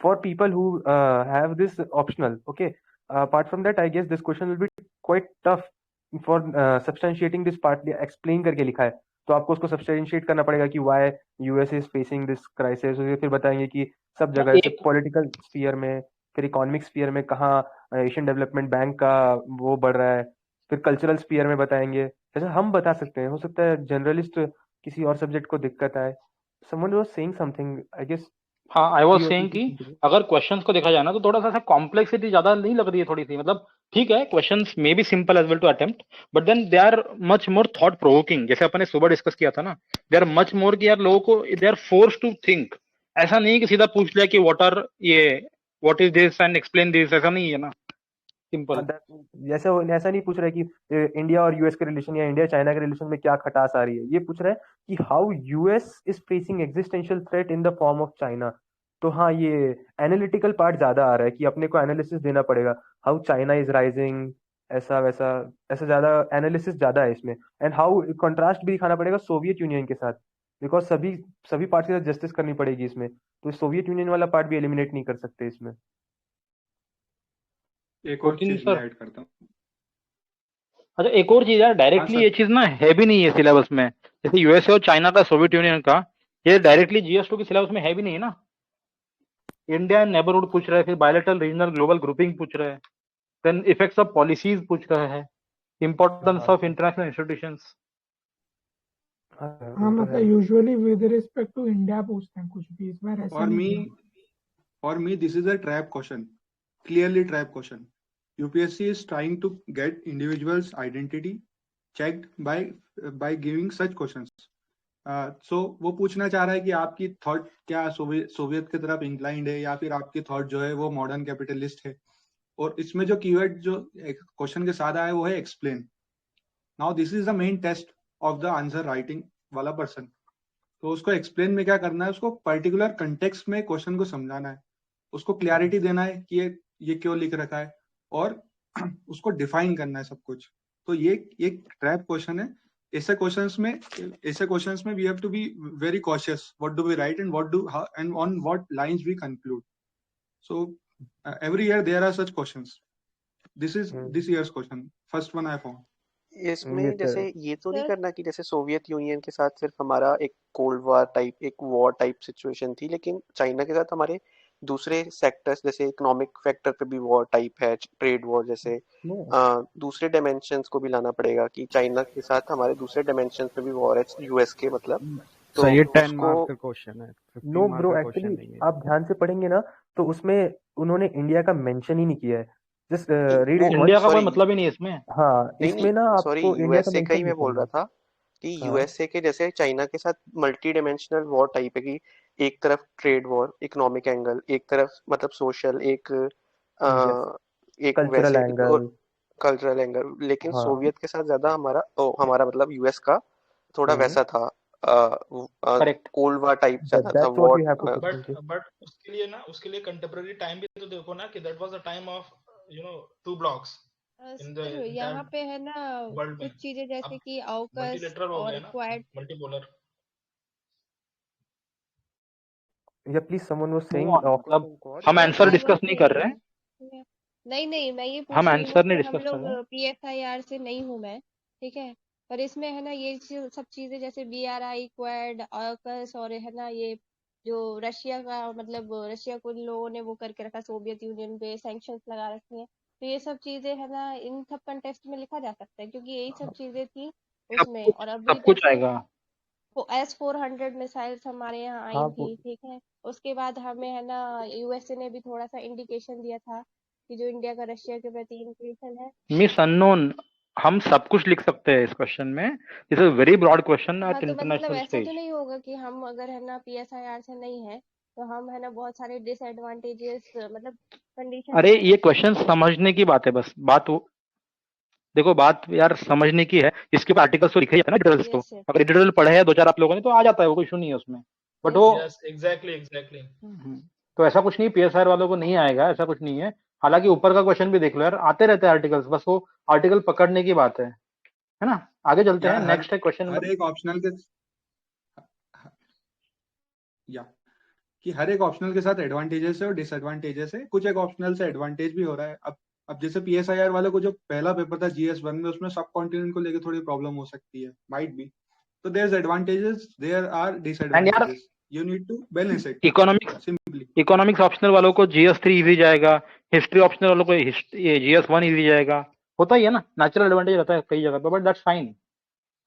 for people who have this optional. Okay, apart from that, I guess this question will be quite tough for substantiating this part. Explain करके लिखा है, तो आपको उसको substantiate करना पड़ेगा कि why USA is facing this crisis। फिर बताएंगे कि सब जगह जैसे political sphere में, फिर economic sphere में कहाँ Asian Development Bank का वो बढ़ रहा है, फिर cultural sphere में बताएंगे। जैसे हम बता सकते हैं, हो सकता है generalist किसी और सब्जेक्ट को दिक्कत आए। Someone was saying something, I guess। हाँ, I was saying कि अगर क्वेश्चंस को देखा जाए ना तो थोड़ा सा कॉम्प्लेक्सिटी ज्यादा नहीं लग रही है थोड़ी सी, मतलब ठीक है questions may be simple as well to attempt, but then they are much more thought provoking. जैसे अपन ने सुबह डिस्कस किया था ना, दे आर मच मोर कि यार लोगों को they are force to think. ऐसा नहीं कि सीधा पूछ लिया कि what is this and explain this, ऐसा नहीं है ना, सिंपल। ऐसा नहीं पूछ रहे कि इंडिया और यूएस के रिलेशन या इंडिया चाइना के रिलेशन में क्या खटास आ रही है, ये पूछ रहे हैं कि how US is facing existential threat in the form of China. तो हाँ, ये एनालिटिकल पार्ट ज्यादा आ रहा है कि अपने को एनालिसिस देना पड़ेगा, हाउ चाइना इज राइजिंग, ऐसा वैसा, ऐसा ज्यादा एनालिसिस ज्यादा है इसमें। एंड हाउ कंट्रास्ट भी दिखाना पड़ेगा सोवियत यूनियन के साथ, बिकॉज सभी पार्ट के साथ जस्टिस करनी पड़ेगी इसमें, तो सोवियत यूनियन वाला पार्ट भी एलिमिनेट नहीं कर सकते इसमें। एक और चीज मैं ऐड करता हूँ। अच्छा, एक और चीज यार, डायरेक्टली ये चीज ना है भी नहीं है सिलेबस में। जैसे यूएसए और चाइना का, सोवियत यूनियन का, ये डायरेक्टली GS2 के सिलेबस में है भी नहीं है ना। इंडिया एंड नेबरहुड पूछ रहा है, फिर बायलैटरल रीजनल ग्लोबल ग्रुपिंग पूछ रहा है, देन इफेक्ट्स ऑफ पॉलिसीज पूछ रहा है, इंपॉर्टेंस ऑफ इंटरनेशनल इंस्टीट्यूशंस। हाँ मतलब usually with respect to India पूछते हैं कुछ भी, इस बार ऐसा नहीं है। For me this is a trap question, clearly trap question, UPSC is trying to get individuals' identity checked by giving such questions. So वो पूछना चाह रहा है कि आपकी थॉट क्या सोवियत की तरफ इंक्लाइंड है या फिर आपकी थॉट जो है वो मॉडर्न कैपिटलिस्ट है. और इसमें जो कीवर्ड जो क्वेश्चन के साथ आया वो है explain. Now this is the main test of the answer writing वाला पर्सन. तो उसको एक्सप्लेन में क्या करना है, उसको पर्टिकुलर कंटेक्स्ट में क्वेश्चन को समझाना है, उसको क्लैरिटी देना है कि ये क्यों लिख रखा है और उसको डिफाइन करना है सब कुछ. तो ये एक ट्रैप क्वेश्चन है. ऐसे क्वेश्चंस में we have to be very cautious what do we write and and on what lines we conclude. So every year there are such questions. This is this year's question, first one I found. इसमें जैसे ये तो नहीं करना कि जैसे Soviet union के साथ सिर्फ हमारा एक कोल्ड वॉर टाइप, एक वॉर टाइप सिचुएशन थी, लेकिन चाइना के साथ हमारे दूसरे सेक्टर्स जैसे इकोनॉमिक फैक्टर पे भी वॉर टाइप है, ट्रेड वॉर जैसे दूसरे डायमेंशंस को भी लाना पड़ेगा कि चाइना के साथ हमारे दूसरे डायमेंशंस पे भी वॉर है यूएस के, मतलब तो सर ये 10 उसको मार्क का क्वेश्चन है, 15 नो मार्क ब्रो, का क्वेश्चन एक्चुअली नहीं है. आप ध्यान से पढ़ेंगे ना तो उसमें उन्होंने इंडिया का मेंशन ही नहीं किया है. जस्ट रीड वो इट इंडिया वंस. का कोई सॉरी मतलब ही नहीं है इसमें. हाँ, नहीं इसमें ना सॉरी आपको इंडिया का यूएसए का ही मेंशन मैं नहीं बोल रहा करना. था कि हाँ यूएसए के जैसे चाइना के साथ मल्टी डायमेंशनल वॉर टाइप है कि एक तरफ ट्रेड वॉर इकोनॉमिक एंगल, एक तरफ मतलब सोशल, एक यस, एक कल्चरल वैसे एंगल. Cultural angle. लेकिन हाँ. सोवियत के साथ ज्यादा हमारा मतलब यूएस का थोड़ा वैसा था, करेक्ट. कोल्ड वॉर टाइप ज्यादा था, That's what we have to war. put but into. But उसके लिए ना, उसके लिए कंटेम्पररी टाइम भी तो देखो ना कि that was the time of two blocks in the sir यहाँ एंटायर पे है ना वर्ल्ड कुछ में. चीजें जैसे अब कि AUKUS मल्टीलेटरल हो और गया ना, quad. Multipolar. Yeah, please, someone was move saying on. AUKUS मतलब and Quad. हम नहीं आंसर आई डिस्कस वाज नहीं कर रहे हैं, नहीं मैं ये हम पूछ रही हूँ ना आंसर नहीं कि हम डिस्कस कर लोग रहे हैं. PSIR से नहीं हूँ मैं, ठीक है, पर इसमें है ना ये सब चीजें जैसे BRI क्वाड AUKUS और है ना ये जो रशिया का मतलब रशिया को इन लोगों ने वो करके रखा, सोवियत यूनियन पे सैंक्शंस लगा रखी हैं, तो ये सब चीजें है ना इन सब कंटेक्स्ट में लिखा जा सकता है क्योंकि यही सब चीजें थी सब उसमें. कुछ और अभी सब कुछ जैसे आएगा. S-400 मिसाइल्स हमारे यहाँ हाँ आई थी, ठीक है, उसके बाद हमें है ना यूएसए ने भी थोड़ा सा इंडिकेशन दिया था कि जो इंडिया का रशिया के प्रति इंक्रेशन है. मिस अननोन, हम सब कुछ लिख सकते हैं इस क्वेश्चन में. This is very broad question हाँ एट तो मतलब इंटरनेशनल ऐसा तो स्टेज. नहीं होगा कि हम अगर है ना PSIR से नहीं है तो हम है ना बहुत सारे डिसएडवांटेजेस मतलब कंडीशंस अरे में ये है. क्वेश्चन समझने की बात है, बस बात देखो, बात यार समझने की है. इसके ऊपर आर्टिकल्स तो लिखे ही जाते हैं ना, डिटेल्स. तो यस सर. अगर डिटेल पढ़े हैं 2-4 आप लोगों ने तो आ जाता है, वो कोई इशू नहीं है उसमें. बट यस वो सर. Yes, exactly. तो ऐसा कुछ नहीं, पीएसआर वालों को नहीं आएगा, ऐसा कुछ नहीं है. हालांकि ऊपर का क्वेश्चन भी देख लो यार, आते रहते हैं आर्टिकल्स, बस वो आर्टिकल पकड़ने की बात है ना. आगे चलते हैं. यार नेक्स्ट है क्वेश्चन हर नंबर. एक ऑप्शनल के या कि हर एक ऑप्शनल के साथ एडवांटेजेस है और डिसएडवांटेजेस है. कुछ एक ऑप्शनल से एडवांटेज भी हो रहा है. अब जैसे PSIR वाले को जो पहला पेपर था GS1 में, उसमें सब कॉन्टिनेंट को लेके थोड़ी प्रॉब्लम हो सकती है, माइट बी. तो there is advantages, there are and यार disadvantages. You need to balance it simply. Economics optional वालों को GS3 इजी जाएगा, हिस्ट्री ऑप्शनल वालों को ये GS1 इजी जाएगा. होता ही है ना, नेचुरल एडवांटेज रहता है कई जगह पे, बट दैट्स फाइन.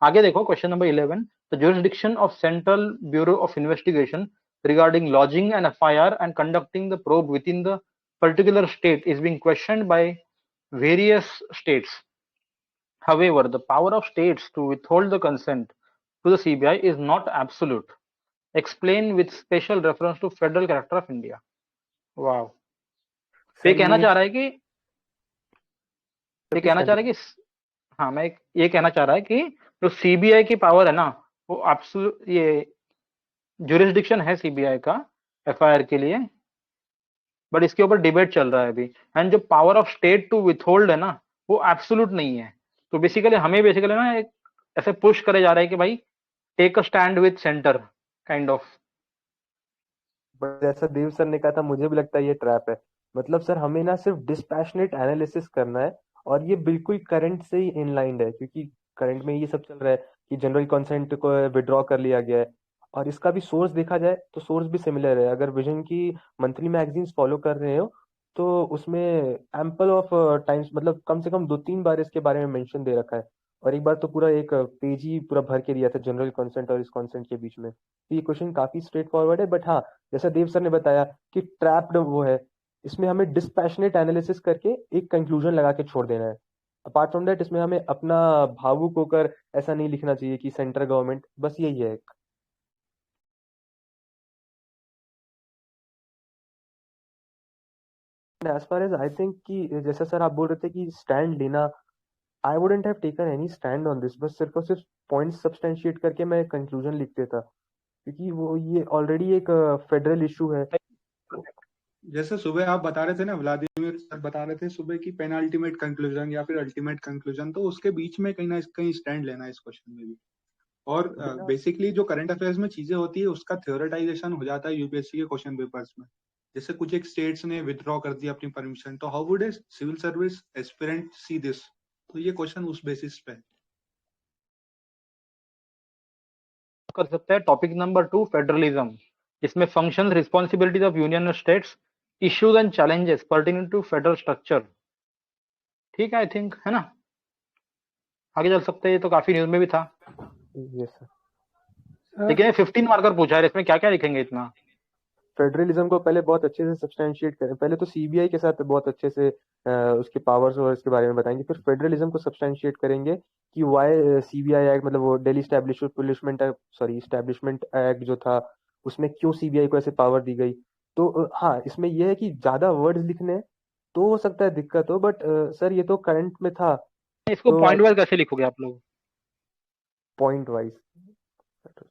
आगे देखो question number 11. The jurisdiction of Central Bureau of Investigation regarding lodging an FIR and conducting the probe within the particular state is being questioned by various states. However, the power of states to withhold the consent to the CBI is not absolute. Explain with special reference to federal character of India. Wow. तो ये sir कहना ये चाह रहा है कि sir ये please कहना चाह रहा है कंटिन्यू. कि हाँ, मैं ये कहना चाह रहा है कि जो CBI की पावर है ना, वो एब्सोल्यूट ये जुरिस्डिक्शन है CBI का FIR के लिए, बट इसके ऊपर डिबेट चल रहा है अभी. एंड जो power of state to withhold है ना, वो एब्सोल्यूट नहीं है. तो बेसिकली हमें ना एक ऐसे पुश करे जा रहा है कि भाई take a stand with centre kind of. But जैसा देव सर ने कहा था, मुझे भी लगता है ये ट्रैप है. मतलब सर हमें ना सिर्फ डिस्पैशनेट एनालिसिस करना है और ये बिल्कुल करंट से ही इनलाइंड है क्योंकि करंट में ये सब चल रहा है कि जनरल कंसेंट को विड्रॉ कर लिया गया है. और इसका भी सोर्स देखा जाए तो सोर्स भी सिमिलर है. अगर विजन की मंथली मैगजीन्स फॉलो कर रहे हो तो उसमें एम्पल ऑफ टाइम्स मतलब कम से कम 2-3 बार इसके बारे में मेंशन दे रखा है. और एक बार तो पूरा एक पेज ही पूरा भर के दिया था जनरल कंसेंट और इस कंसेंट के बीच में. तो ये क्वेश्चन काफी स्ट्रेट फॉरवर्ड है. बट हाँ, जैसा देव सर ने बताया कि ट्रैप्ड वो है इसमें हमें डिस्पैशनेट एनालिसिस करके एक कंक्लूजन लगा के छोड़ देना है। अपार्ट फ्रॉम दैट इसमें हमें अपना भावुक होकर ऐसा नहीं लिखना चाहिए कि सेंट्रल गवर्नमेंट, बस यही है। As far as I think कि जैसा सर आप बोल रहे थे कि स्टैंड लेना, I wouldn't have taken any stand on this, बस सिर्फ और सिर्फ पॉइंट्स सब्सटेंशिएट करके मैं कंक्लूजन लिख देता, क्योंकि वो ये ऑलरेडी एक फेडरल इशू है। जैसे सुबह आप बता रहे थे ना, व्लादिमीर सर बता रहे थे सुबह की पेनल्टीमेट कंक्लूजन या फिर अल्टीमेट कंक्लूजन, तो उसके बीच में कहीं ना कहीं स्टैंड लेना है इस क्वेश्चन में भी। और बेसिकली जो करंट अफेयर्स में चीजें होती है उसका थ्योरेटाइजेशन हो जाता है यूपीएससी के क्वेश्चन पेपर्स में। जैसे कुछ एक स्टेट्स ने विथड्रॉ कर दिया अपनी परमिशन, तो how would a civil service aspirant see this? तो ये क्वेश्चन उस बेसिस पे है। कर सकते हैं टॉपिक नंबर 2 फेडरलिज्म, इसमें फंक्शंस रिस्पांसिबिलिटीज ऑफ यूनियन और states, issues and challenges pertinent to federal structure. ठीक है, आई थिंक है ना, आगे चल सकते हैं। ये तो काफी न्यूज में भी था। Yes sir. लेकिन 15 मार्कर पूछा है, इसमें क्या क्या लिखेंगे इतना? फेडरलिज्म को पहले बहुत अच्छे से सब्सटेंशिएट करें, पहले तो सीबीआई के साथ बहुत अच्छे से उसके पावर्स और इसके बारे में बताएंगे, फिर फेडरलिज्म को सब्सटेंशिएट करेंगे कि वाई सीबीआई एक्ट, मतलब वो दिल्ली स्टैब्लिशमेंट एक्ट जो था उसमें क्यों सीबीआई को ऐसे पावर दी गई। तो हाँ, इसमें यह है कि ज्यादा वर्ड्स लिखने तो हो सकता है दिक्कत हो, बट सर ये तो करंट में था। इसको तो पॉइंट वाइज कैसे लिखोगे आप लोग? पॉइंट वाइज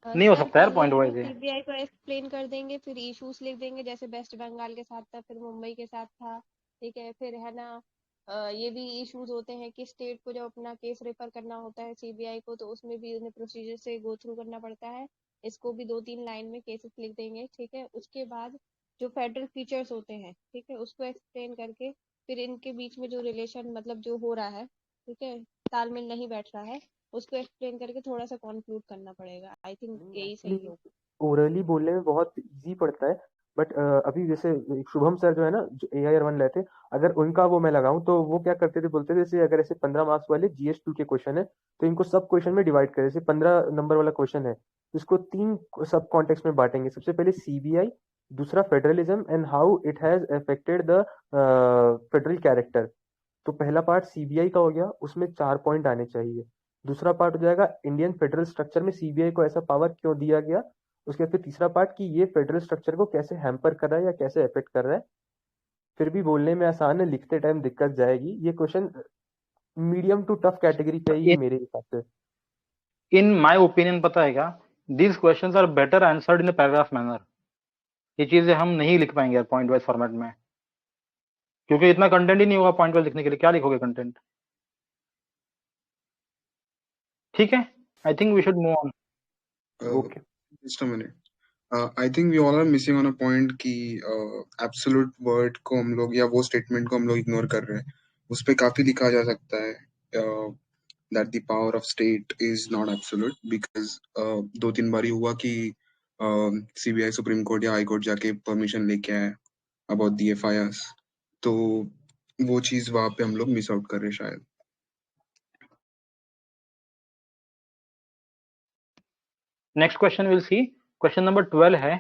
नहीं हो सर सकता यार पहले पॉइंट हम वाइज। सीबीआई को एक्सप्लेन कर देंगे, फिर इश्यूज लिख देंगे, जैसे वेस्ट बंगाल के साथ था, फिर मुंबई के साथ था। ठीक है, फिर है ना ये भी इश्यूज होते हैं कि स्टेट को जब अपना केस रेफर करना होता है सीबीआई को, तो उसमें भी उन्हें प्रोसीजर से गो थ्रू करना पड़ता है। इसको भी 2-3 लाइन में केसेस लिख देंगे। ठीक है, उसके बाद जो फेडरल फीचर्स होते हैं, ठीक है, उसको एक्सप्लेन करके फिर इनके बीच में जो रिलेशन मतलब जो हो रहा है, ठीक है, तालमेल नहीं बैठ रहा है, उसको एक्सप्लेन करके थोड़ा सा कंक्लूड करना पड़ेगा। आई थिंक यही सही होगा। ओरली बोलने में बहुत इजी पड़ता है, बट अभी जैसे शुभम सर जो है ना, जो AIR1 लेते, अगर उनका वो मैं लगाऊं तो वो क्या करते थे, बोलते थे जैसे अगर ऐसे 15 मार्क्स वाले GS2 के क्वेश्चन है तो इनको सब क्वेश्चन में डिवाइड करें। जैसे 15 नंबर वाला क्वेश्चन है तो इसको 3 सब कॉन्टेक्स्ट में बांटेंगे। सबसे पहले सीबीआई, दूसरा federalism and how it has affected the federal character. तो पहला पार्ट सीबीआई का हो गया, उसमें 4 पॉइंट आने चाहिए। दूसरा पार्ट हो जाएगा इंडियन फेडरल स्ट्रक्चर में सीबीआई को ऐसा पावर क्यों दिया गया। उसके बाद फिर तीसरा पार्ट कि ये फेडरल स्ट्रक्चर को कैसे हैम्पर कर रहा है या कैसे अफेक्ट कर रहा है। फिर भी बोलने में आसान है, लिखते टाइम दिक्कत जाएगी। ये question medium to tough category पे ही मेरे हिसाब से। इन माय ओपिनियन पता है क्या, these questions are better answered in a paragraph manner. ये चीजें हम नहीं लिख पाएंगे पॉइंट वाइज फॉर्मेट में, क्योंकि इतना कंटेंट ही नहीं होगा पॉइंट वाइज लिखने के लिए। क्या लिखोगे कंटेंट? ठीक है, I think we should move on. Okay, just a minute. I think we all are missing on a point कि absolute word को हम लोग या वो statement को हम लोग ignore कर रहे हैं। उस पे काफी लिखा जा सकता है that the power of state is not absolute, because 2-3 बारी हुआ कि CBI सुप्रीम कोर्ट या हाई कोर्ट जाके परमिशन लेके आए about the FIRs, तो वो चीज वहां पे हम लोग मिस आउट कर रहे हैं शायद। Next question will see, question number 12 है,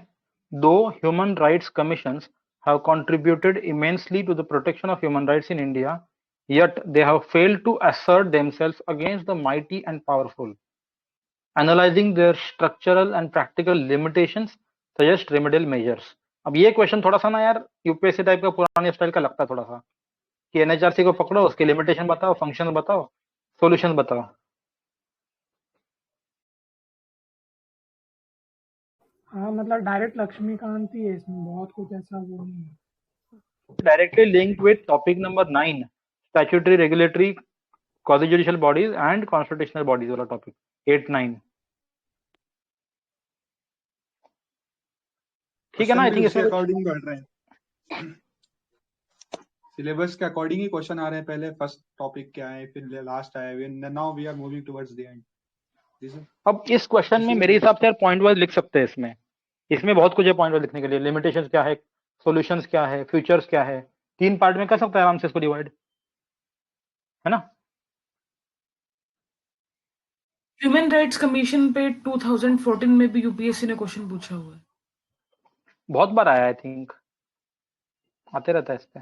दो human rights commissions have contributed immensely to the protection of human rights in India, yet they have failed to assert themselves against the mighty and powerful. Analyzing their structural and practical limitations suggest remedial measures. अब ये question थोड़ा सा ना यार UPSC type का पुराने style का लगता है थोड़ा सा, कि एनएचआरसी को पकड़ो, उसके लिमिटेशन बताओ, फंक्शन बताओ, सॉल्यूशन बताओ। हाँ मतलब डायरेक्ट लक्ष्मीकांत ही है इसमें, बहुत कुछ ऐसा वो नहीं है। Directly linked with topic number 9, statutory, regulatory, quasi-judicial bodies and constitutional bodies वाला topic 8-9। ठीक है ना? आई थिंक इसमें अकॉर्डिंग बढ़ रहे हैं, सिलेबस के अकॉर्डिंग ही क्वेश्चन आ रहे हैं। पहले फर्स्ट टॉपिक क्या है, फिर लास्ट आया, now we are moving towards the end. अब इस क्वेश्चन में मेरे हिसाब से यार पॉइंट वाइज लिख सकते हैं। इसमें बहुत कुछ है पॉइंट वाइज लिखने के लिए। लिमिटेशंस क्या है, सॉल्यूशंस क्या है, फ्यूचर्स क्या है, 3 पार्ट में कर सकता है आराम से इसको डिवाइड, है ना? ह्यूमन राइट्स कमीशन पे 2014 में भी यूपीएससी ने क्वेश्चन पूछा हुआ है, बहुत बार आया आई थिंक। आते रहता है इस पे।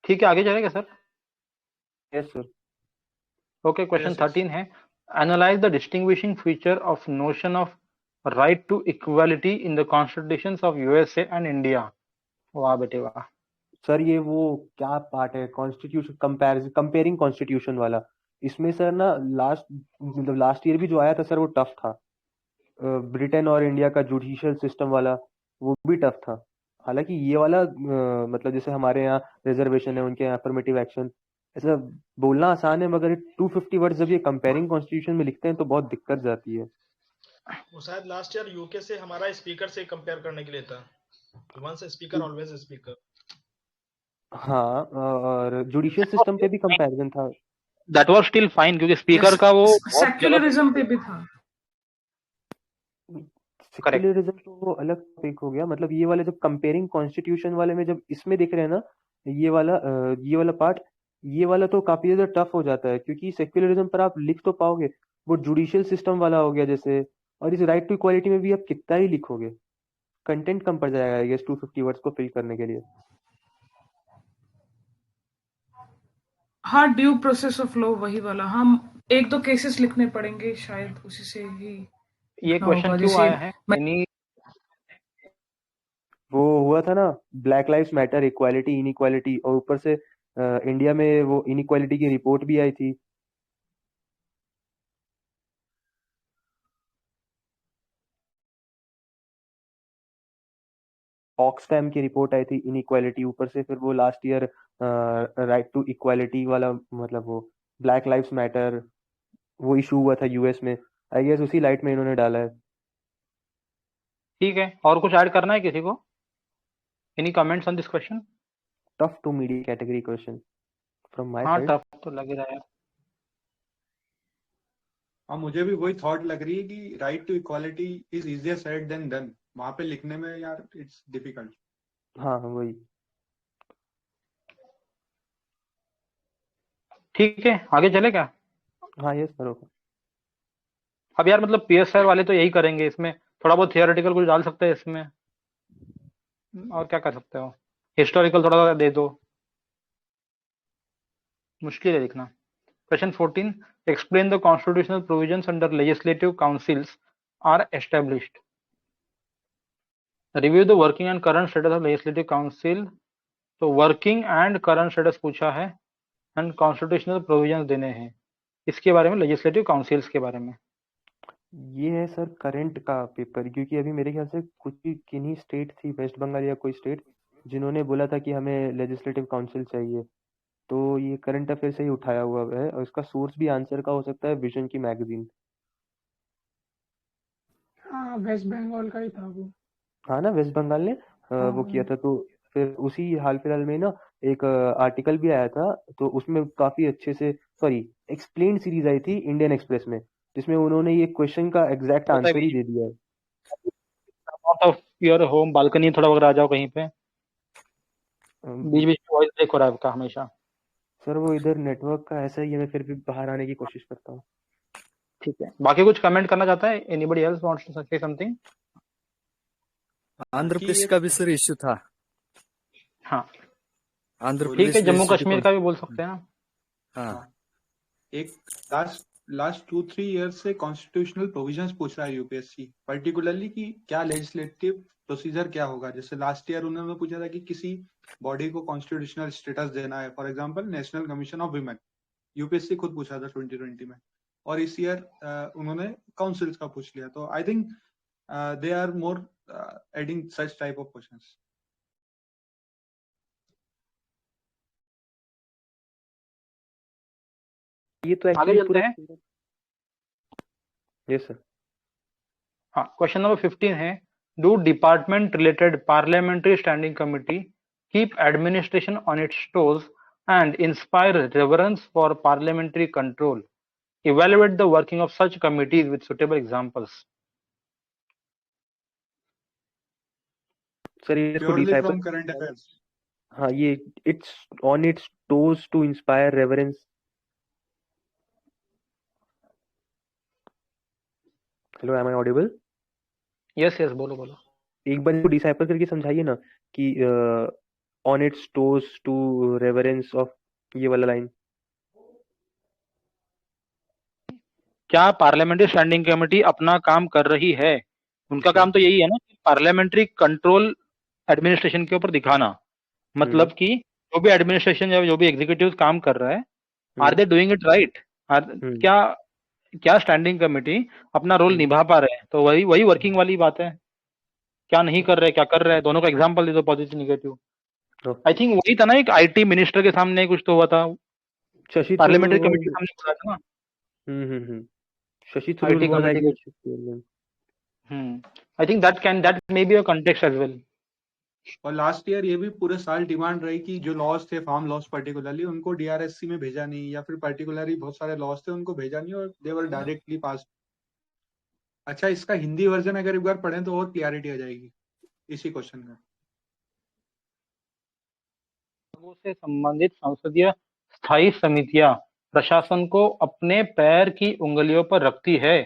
ठीक है, आगे चलेगा sir. Yes sir. Okay, question Yes, yes. 13 है, analyse the distinguishing feature of notion of right to equality in the constitutions of USA and India. वाह बेटे वाह। सर ये वो क्या पार्ट है, कॉन्स्टिट्यूशन कंपेयरिंग कॉन्स्टिट्यूशन वाला। इसमें सर ना लास्ट ईयर भी जो आया था सर वो टफ था। ब्रिटेन और इंडिया का जुडिशियल सिस्टम वाला वो भी टफ था। हालांकि ये वाला मतलब जैसे हमारे यहाँ रिजर्वेशन है, उनके यहाँ अफर्मेटिव एक्शन, ऐसा बोलना आसान है, मगर 250 वर्ड जब ये कंपेयरिंग कॉन्स्टिट्यूशन में लिखते हैं तो बहुत दिक्कत जाती है। वो शायद लास्ट ईयर यूके से हमारा स्पीकर से कंपेयर करने के लिए था। Once speaker always speaker. हाँ, और जुडिशियल सिस्टम पे भी कंपैरिजन था। दैट वाज स्टिल फाइन, क्योंकि स्पीकर का वो बहुत गलत सेक्युलरिज्म पे भी था। सेक्युलरिज्म तो वो अलग टॉपिक हो गया। मतलब ये वाले जब कंपेयरिंग कॉन्स्टिट्यूशन वाले में जब इसमें देख रहे हैं ना, ये वाला पार्ट, ये वाला तो काफी ज्यादा टफ हो जाता है, क्योंकि सेक्युलरिज्म पर आप लिख तो पाओगे, वो जुडिशियल सिस्टम वाला हो गया जैसे, और इस राइट टू इक्वालिटी में भी आप कितना ही लिखोगे, कंटेंट कम पड़ जाएगा आई गेस 250 वर्ड्स को फिल करने के लिए। हाँ, ड्यू प्रोसेस ऑफ लॉ वही वाला। हम एक दो केसेस लिखने पड़ेंगे शायद, उसी से ही ये लिखना क्वेश्चन होगा। क्यों जैसे आया है? एनी वो हुआ था ना, black lives matter, equality inequality, और ऊपर से इंडिया में वो इनइक्वालिटी की रिपोर्ट भी आई थी। ऑक्सफैम की रिपोर्ट आई थी इनइक्वालिटी, ऊपर से फिर वो last year right to equality वाला, मतलब वो ब्लैक लाइव्स मैटर वो इशू हुआ था यूएस में। आई गेस उसी लाइट में इन्होंने डाला है। ठीक है, और कुछ ऐड करना है किसी को? Any comments on this question? Tough to medium category question from my हाँ, साइड। टफ तो लग ही रहा है। और मुझे भी वही थॉट लग रही है कि right to equality is easier said than done. वहां पे लिखने में यार इट्स डिफिकल्ट। हाँ वही। ठीक है, आगे चले क्या? हाँ यस सर। अब यार मतलब पीएसआई वाले तो यही करेंगे, इसमें थोड़ा बहुत थियोरेटिकल कुछ डाल सकते हैं इसमें, और क्या कर सकते हो? हिस्टोरिकल थोड़ा सा दे दो, मुश्किल है लिखना। Question 14, explain the constitutional provisions under legislative councils are established. Review the working and current status of legislative council. तो वर्किंग एंड करंट स्टेटस पूछा है, एंड कॉन्स्टिट्यूशनल प्रोविजंस देने हैं इसके बारे में, लेजिस्लेटिव काउंसिल्स के बारे में। ये है सर करंट का पेपर, क्योंकि अभी मेरे ख्याल से कुछ ही किन्हीं स्टेट थी, वेस्ट बंगाल या कोई स्टेट, जिन्होंने बोला था कि हमें लेजिस्लेटिव काउंसिल चाहिए। तो ये करंट अफेयर से ही उठाया हुआ है, और इसका सोर्स भी आंसर का हो सकता है विजन की मैगजीन। हाँ, वेस्ट बंगाल का ही था वो। हाँ ना, वेस्ट बंगाल ने वो किया था। तो फिर उसी हाल फिलहाल में ना एक आर्टिकल भी आया था, तो उसमें काफी अच्छे से, सॉरी, एक्सप्लेन सीरीज आई थी इंडियन एक्सप्रेस में, जिसमें उन्होंने ये क्वेश्चन का एग्जैक्ट आंसर ही दे दिया है। Out of your home balcony थोड़ा वगैरह आ जाओ कहीं पे, बीच बीच में वॉइस ब्रेक हो रहा है आपका हमेशा। सर वो इधर नेटवर्क का ऐसा ही है, मैं फिर भी बाहर आने की कोशिश करता हूँ। ठीक है, बाकी कुछ कमेंट करना चाहता है? Anybody else wants to say something? Andhra Pradesh का भी सर इश्यू था। हाँ आंध्र ठीक प्रदेश है, जम्मू legislative कश्मीर का भी बोल सकते हैं ना। हाँ एक लास्ट 2-3 ईयर से कॉन्स्टिट्यूशनल प्रोविजंस पूछ रहा है यूपीएससी, पर्टिकुलरली कि क्या लेजिस्लेटिव प्रोसीजर क्या होगा। जैसे लास्ट ईयर उन्होंने पूछा था कि किसी बॉडी को कॉन्स्टिट्यूशनल स्टेटस देना है, for example national commission of women, UPSC खुद पूछा था 2020 में। और इस ईयर उन्होंने काउंसिल्स का पूछ लिया। तो I think they are more adding such type of questions. ये तो आगे एक्चुअली चलते पूरा, हैं। Yes sir. हाँ, क्वेश्चन नंबर 15 है, do department related parliamentary standing committee keep administration on its toes and inspire reverence for parliamentary control? Evaluate the working of such committees with suitable examples. Sir ये इसको purely डिसाइपल, from current affairs. हाँ ये its on its toes to inspire reverence. Hello, am I audible? Yes yes, बोलो बोलो। एक बार इसको decipher करके समझाइए ना कि on its toes to reverence of ये वाला लाइन। क्या पार्लियामेंट्री स्टैंडिंग कमेटी अपना काम कर रही है? उनका काम तो यही है ना, पार्लियामेंट्री कंट्रोल एडमिनिस्ट्रेशन के ऊपर दिखाना, मतलब कि जो भी एडमिनिस्ट्रेशन या जो भी एग्जीक्यूटिव काम कर रहा है, are they doing it right? क्या क्या स्टैंडिंग कमेटी अपना रोल निभा पा रहे हैं? तो वही वही वर्किंग वाली बात है, क्या नहीं कर रहे, क्या कर रहे हैं, दोनों का एग्जांपल दे दो, पॉजिटिव नेगेटिव। आई थिंक वही था ना, एक आईटी मिनिस्टर के सामने कुछ तो हुआ था, शशि पार्लियामेंट्री कमेटी के सामने बोला था ना, Shashi Tharoor IT was, I committee guess, I think that may be a context as well. और लास्ट ईयर ये भी पूरे साल डिमांड रही कि जो लॉज थे, फार्म लॉज पर्टिकुलरली, उनको डीआरएससी में भेजा नहीं, या फिर पर्टिकुलरली बहुत सारे लॉज थे उनको भेजा नहीं और दे वर डायरेक्टली पास। अच्छा, इसका हिंदी वर्जन अगर एक बार पढ़ें तो और क्लियरिटी आ जाएगी इसी क्वेश्चन का। से संबंधित संसदीय स्थायी समितियां प्रशासन को अपने पैर की उंगलियों पर रखती है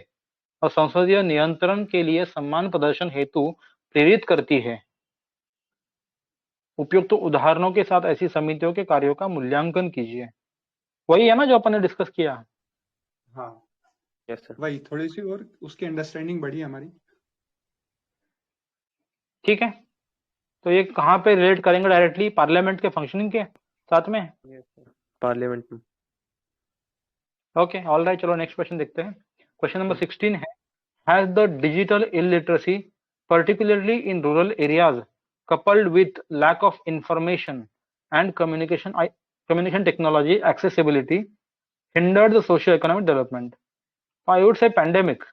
और संसदीय नियंत्रण के लिए समान प्रदर्शन हेतु प्रेरित करती है। उपयुक्त उदाहरणों के साथ ऐसी समितियों के कार्यों का मूल्यांकन कीजिए। वही है ना जो अपन ने डिस्कस किया। हाँ यस सर, वही थोड़ी सी और उसकी अंडरस्टैंडिंग बढ़ी हमारी। ठीक है, तो ये कहाँ पे रिलेट करेंगे? डायरेक्टली पार्लियामेंट के फंक्शनिंग के साथ में, पार्लियामेंट में। ओके, ऑल राइट, चलो नेक्स्ट क्वेश्चन देखते हैं। क्वेश्चन नंबर 16 है, has the digital illiteracy particularly in rural areas coupled with lack of information and communication technology accessibility hindered the socio-economic development? I would say pandemic.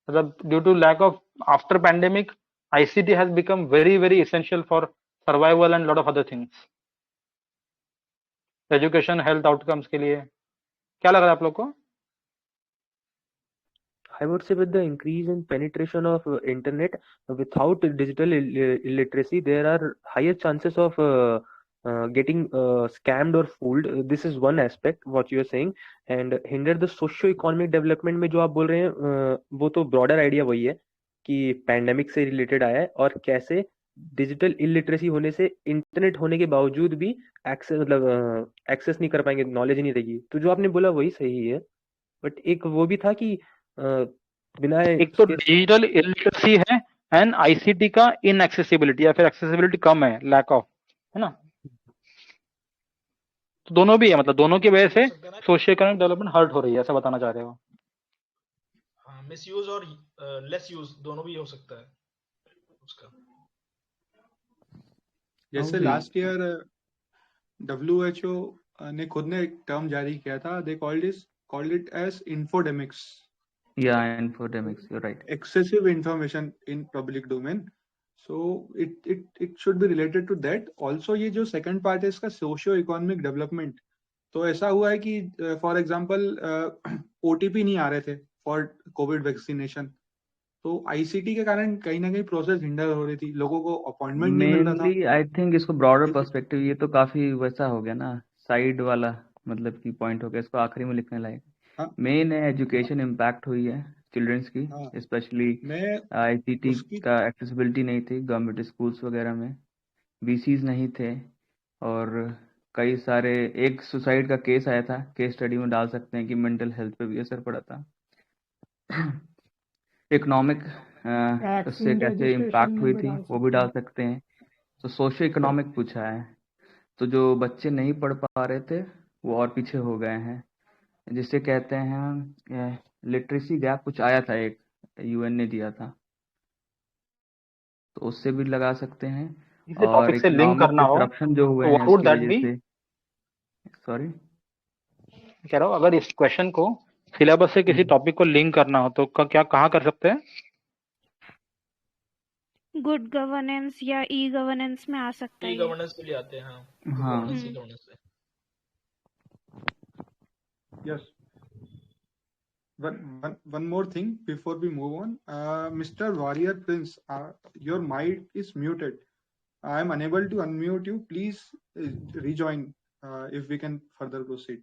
Due to lack of, after pandemic, ICT has become very very essential for survival and lot of other things, education, health outcomes के लिए। क्या लग रहा है आप लोग को? I would say with the increase in penetration of internet, without digital illiteracy, there are higher chances of getting scammed or fooled. This is one aspect what you are saying, and hinder the socio-economic development में जो आप बोल रहे हैं वो तो broader idea वही है कि pandemic से related आया है और कैसे डिजिटल इलिटरेसी होने से इंटरनेट होने के बावजूद भी एक्सेस एक्सेस नहीं कर पाएंगे, नॉलेज नहीं रहेगी। तो जो आपने बोला वही सही है, बट एक वो भी था कि बिना एक तो डिजिटल इलिटरेसी है एंड आईसीटी का इनएक्सेसिबिलिटी या फिर एक्सेसिबिलिटी कम है, लैक ऑफ, है ना? तो दोनों भी है, मतलब दोनों की वजह से सोशियो इकोनॉमिक डेवलपमेंट हर्ट हो रही है, ऐसा बताना चाह रहे हो? हाँ, मिसयूज और लेस यूज दोनों भी हो सकता है उसका। जैसे लास्ट ईयर WHO ने खुद ने एक टर्म जारी किया था, दे called it as infodemics. Yeah, infodemics, you're right. Excessive information in public domain. So it should be related to that. Also ये जो second part है इसका socio economic development, तो ऐसा हुआ है कि for example OTP नहीं आ रहे थे for COVID vaccination, तो ICT के कारण कहीं ना कहीं प्रोसेस हिंडर हो रही थी, लोगों को अपॉइंटमेंट नहीं मिल रहा था। मेनली आई थिंक इसको ब्रॉडर पर्सपेक्टिव, ये तो काफी वैसा हो गया ना, साइड वाला मतलब की पॉइंट हो गया, इसको आखिरी में लिखने लायक। मेन है एजुकेशन इम्पैक्ट हुई है चिल्ड्रंस की, स्पेशली आईसीटी का एक्सेसिबिलिटी नहीं थी गवर्नमेंट स्कूल्स वगैरह में, बीसीज नहीं थे, और कई सारे, एक सुसाइड का केस आया था, केस स्टडी में डाल सकते हैं कि मेंटल हेल्थ पे भी असर पड़ा था। इकोनॉमिक उससे कैसे इम्पैक्ट हुई थी वो भी डाल सकते हैं। तो सोशो इकोनॉमिक पूछा है, तो जो बच्चे नहीं पढ़ पा रहे थे वो और पीछे हो गए हैं, जिसे कहते हैं लिटरेसी गैप, कुछ आया था एक यूएन ने दिया था, तो उससे भी लगा सकते हैं। और से लिंक करना हो डिसरप्शन जो हुए तो हैं what would उसकी that वजह be? से, सॉरी कह रहा हूँ, अगर इस क्वेश्चन को सिलेबस से किसी टॉपिक को लिंक करना हो तो क्या कहाँ कर सकते हैं? गुड गवर्नेंस या ई गवर्नेंस में आ सकता है। ई गवर्नेंस के लिए आते हैं। हाँ, ई गवर्नेंस से। Yes. One more thing before we move on. Mr. Warrior Prince, your mic is muted. I am unable to unmute you. Please rejoin if we can further proceed.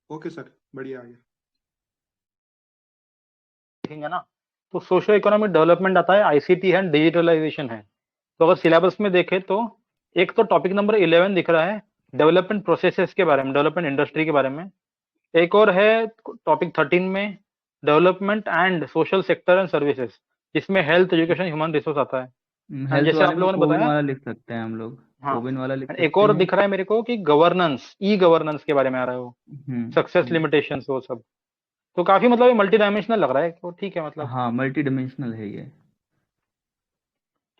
Okay, sir. बढ़िया आ गया। देखेंगे ना, तो socio economic development आता है, ICT है, digitalisation है। तो अगर सिलेबस में देखें तो एक तो टॉपिक नंबर 11 दिख रहा है डेवलपमेंट प्रोसेसेस के बारे में, डेवलपमेंट इंडस्ट्री के बारे में। एक और है टॉपिक 13 में development and social sector and services, जिसमें हेल्थ, एजुकेशन, ह्यूमन रिसोर्स आता है। एंड हेल्थ जैसे वाले आप में लोगों ने कोविन बताया, वाला लिख सकते हैं हम लोग, हाँ, कोविन वाला लिख and एक सकते और हैं। दिख रहा है मेरे को कि गवर्नेंस, ई गवर्नेंस के बारे में आ रहा है वो, सक्सेस हम्म। लिमिटेशंस, वो सब। तो काफी मतलब ये मल्टी डायमेंशनल लग रहा है, तो ठीक है मतलब। हाँ, मल्टी डिमेंशनल है ये।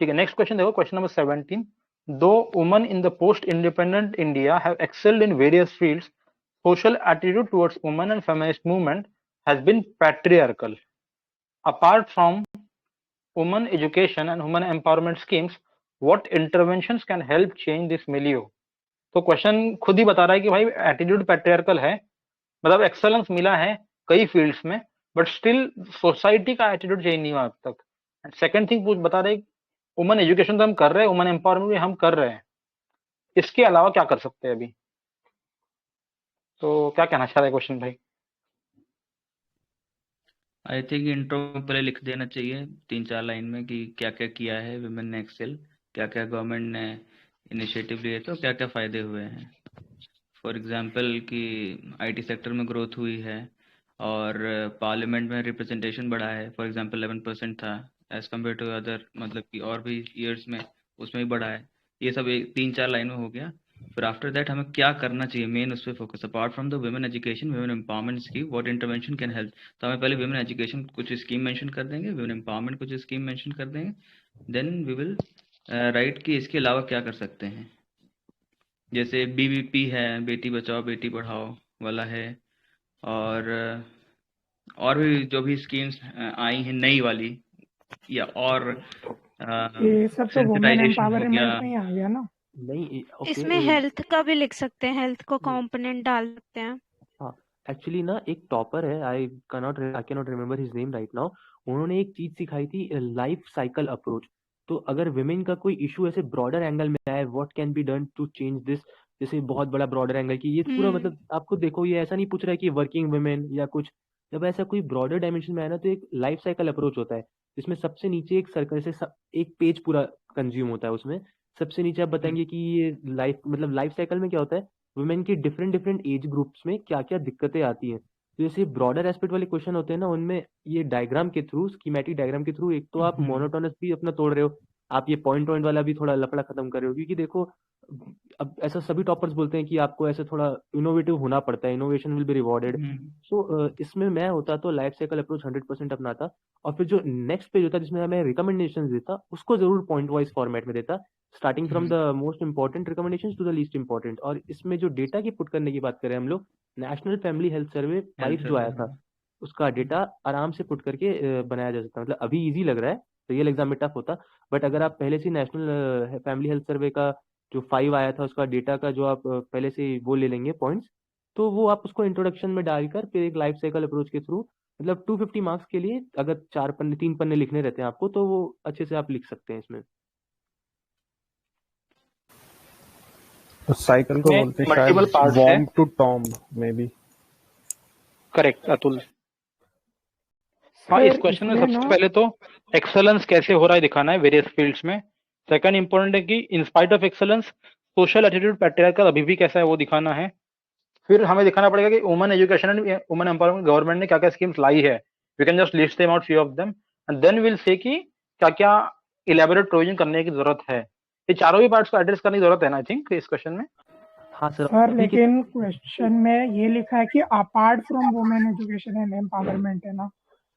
ठीक है, नेक्स्ट क्वेश्चन देखो, question number 17। Though women in the post independent India have excelled in various fields, social attitude towards women and feminist movement has been patriarchal. Apart from women education and women empowerment schemes, what interventions can help change this milieu? तो question खुद ही बता रहा है कि भाई attitude patriarchal है, मतलब excellence मिला है कई फील्ड्स में, बट स्टिल सोसाइटी का एटीट्यूड चेंज नहीं हुआ अब तक। सेकंड थिंग पूछ बता रहे, वुमेन एजुकेशन तो हम कर रहे हैं, वुमेन एम्पावरमेंट भी हम कर रहे हैं, इसके अलावा क्या कर सकते हैं अभी? तो क्या कहना चाह रहे क्वेश्चन भाई? आई थिंक इंट्रो में पहले लिख देना चाहिए 3-4 लाइन में कि क्या क्या किया है विमेन ने एक्सेल, क्या क्या गवर्नमेंट ने इनिशिएटिव लिए तो क्या क्या फायदे हुए हैं। फॉर एग्जांपल कि आईटी सेक्टर में ग्रोथ हुई है और पार्लियामेंट में रिप्रेजेंटेशन बढ़ा है। फॉर एग्जांपल 11% था एज कम्पेयर टू अदर, मतलब कि और भी ईयर्स में उसमें भी बढ़ा है। ये सब 3-4 लाइन में हो गया। फिर आफ्टर दैट हमें क्या करना चाहिए, मेन उस पर focus. Apart from the women education, women empowerment scheme, what intervention can help. तो हमें पहले वुमेन एजुकेशन कुछ स्कीम मेंशन कर देंगे, वुमेन एम्पावरमेंट कुछ स्कीम मेंशन कर देंगे, देन वी विल राइट कि इसके अलावा क्या कर सकते हैं। जैसे बीबीपी है, बेटी बचाओ बेटी पढ़ाओ वाला है, और भी जो भी स्कीम्स आई हैं नई वाली, या और ये सब तो वुमेन सेंसिटाइजेशन हो गया। एम्पावरमेंट में ही आ गया ना। नहीं, ओके, इसमें हेल्थ का भी लिख सकते हैं, हेल्थ को कंपोनेंट डाल सकते हैं। हाँ, एक्चुअली ना एक टॉपर है, I cannot remember his name right now. उन्होंने एक चीज सिखाई थी, लाइफ साइकिल अप्रोच। तो अगर विमेन का कोई इशू ऐसे ब्रॉडर एंगल में है, what can be done to change this, जैसे बहुत बड़ा ब्रॉडर एंगल की, ये पूरा मतलब आपको देखो, ये ऐसा नहीं पूछ रहा है कि वर्किंग वुमेन या कुछ। जब ऐसा कोई ब्रॉडर डायमेंशन में है ना, तो एक लाइफ साइकिल अप्रोच होता है, जिसमें सबसे नीचे एक सर्कल से एक पेज पूरा कंज्यूम होता है। उसमें सबसे नीचे आप बताएंगे कि ये लाइफ साइकिल में क्या होता है, वुमेन के डिफरेंट डिफरेंट एज ग्रुप्स में क्या क्या दिक्कतें आती हैं। तो जैसे ब्रॉडर एस्पेक्ट वाले क्वेश्चन होते हैं ना, उनमें ये डायग्राम के थ्रू, स्कीमेटिक डायग्राम के थ्रू, एक तो आप मोनोटोनस भी अपना तोड़ रहे हो, आप ये पॉइंट पॉइंट वाला भी थोड़ा लफड़ा खत्म कर रहे हो। क्योंकि देखो, अब ऐसा सभी टॉपर्स बोलते हैं कि आपको ऐसे थोड़ा इनोवेटिव होना पड़ता है, इनोवेशन विल बी रिवॉर्डेड। सो इसमें मैं होता तो लाइफ साइकिल अप्रोच 100% अपनाता, और फिर जो नेक्स्ट पेज होता जिसमें हमें रिकमेंडेशन देता, उसको जरूर पॉइंट वाइज फॉर्मेट में देता, starting from the most important recommendation to the least important. और इसमें जो डेटा की पुट करने की बात करें हम लोग, नेशनल फैमिली हेल्थ सर्वे 5 जो आया था, उसका डेटा आराम से पुट करके बनाया जा सकता है। मतलब अभी इजी लग रहा है, रियल एग्जाम में टफ होता, बट अगर आप पहले से नेशनल फैमिली हेल्थ सर्वे का जो 5 आया था, उसका डेटा का जो आप पहले से वो ले लेंगे पॉइंट्स, तो वो आप उसको इंट्रोडक्शन में डालकर फिर एक लाइफ साइकिल अप्रोच के थ्रू, मतलब 250 मार्क्स के लिए अगर 3 पन्ने लिखने रहते हैं आपको, तो वो अच्छे से आप लिख सकते हैं इसमें। तो साइकिल को बोलते हैं शायद वॉर्म टू टॉम मे बी। करेक्ट अतुल। हाँ, इस क्वेश्चन में सबसे पहले तो एक्सेलेंस कैसे हो रहा है दिखाना है वेरियस फील्ड्स में। सेकंड इंपॉर्टेंट है कि in spite of excellence social attitude patriarchal अभी भी कैसा है वो दिखाना है। फिर हमें दिखाना पड़ेगा कि women education and women empowerment government ने क्या क्या स्कीम्स लाई है। We can just list them out few of them and then will say कि क्या क्या इलेबोरेट प्रोविजन करने की जरूरत है। ये चारों ही पार्ट्स को एड्रेस करने की जरूरत है ना, आई थिंक, इस क्वेश्चन में। हाँ सर, लेकिन क्वेश्चन में ये लिखा है कि apart from women education and empowerment, है ना।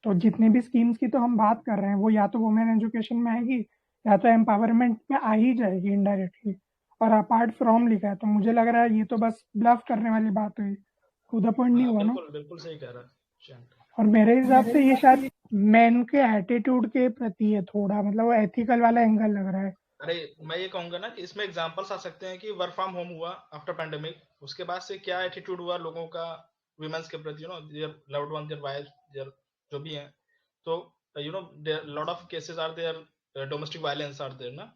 तो जितने भी स्कीम्स की तो हम बात कर रहे हैं, वो या तो वुमेन एजुकेशन में आएगी या तो एम्पावरमेंट में आ ही जाएगी इनडायरेक्टली, और अपार्ट फ्रॉम लिखा है, तो मुझे लग रहा है ये तो बस ब्लफ करने वाली बात हुई, टू द पॉइंट नहीं हुआ ना। बिल्कुल सही कह रहा है। और मेरे हिसाब से ये शायद मेन के एटीट्यूड के प्रति है थोड़ा, मतलब वो एथिकल वाला एंगल लग रहा है। अरे मैं ये कहूंगा ना कि इसमें एग्जांपल्स आ सकते हैं कि वर्क फ्रॉम होम हुआ आफ्टर पैंडेमिक, उसके बाद से क्या एटीट्यूड हुआ लोगों का वुमेन्स के प्रति, their loved one, their wife, their जो भी हैं। तो there lot of cases are there, domestic violence are there ना,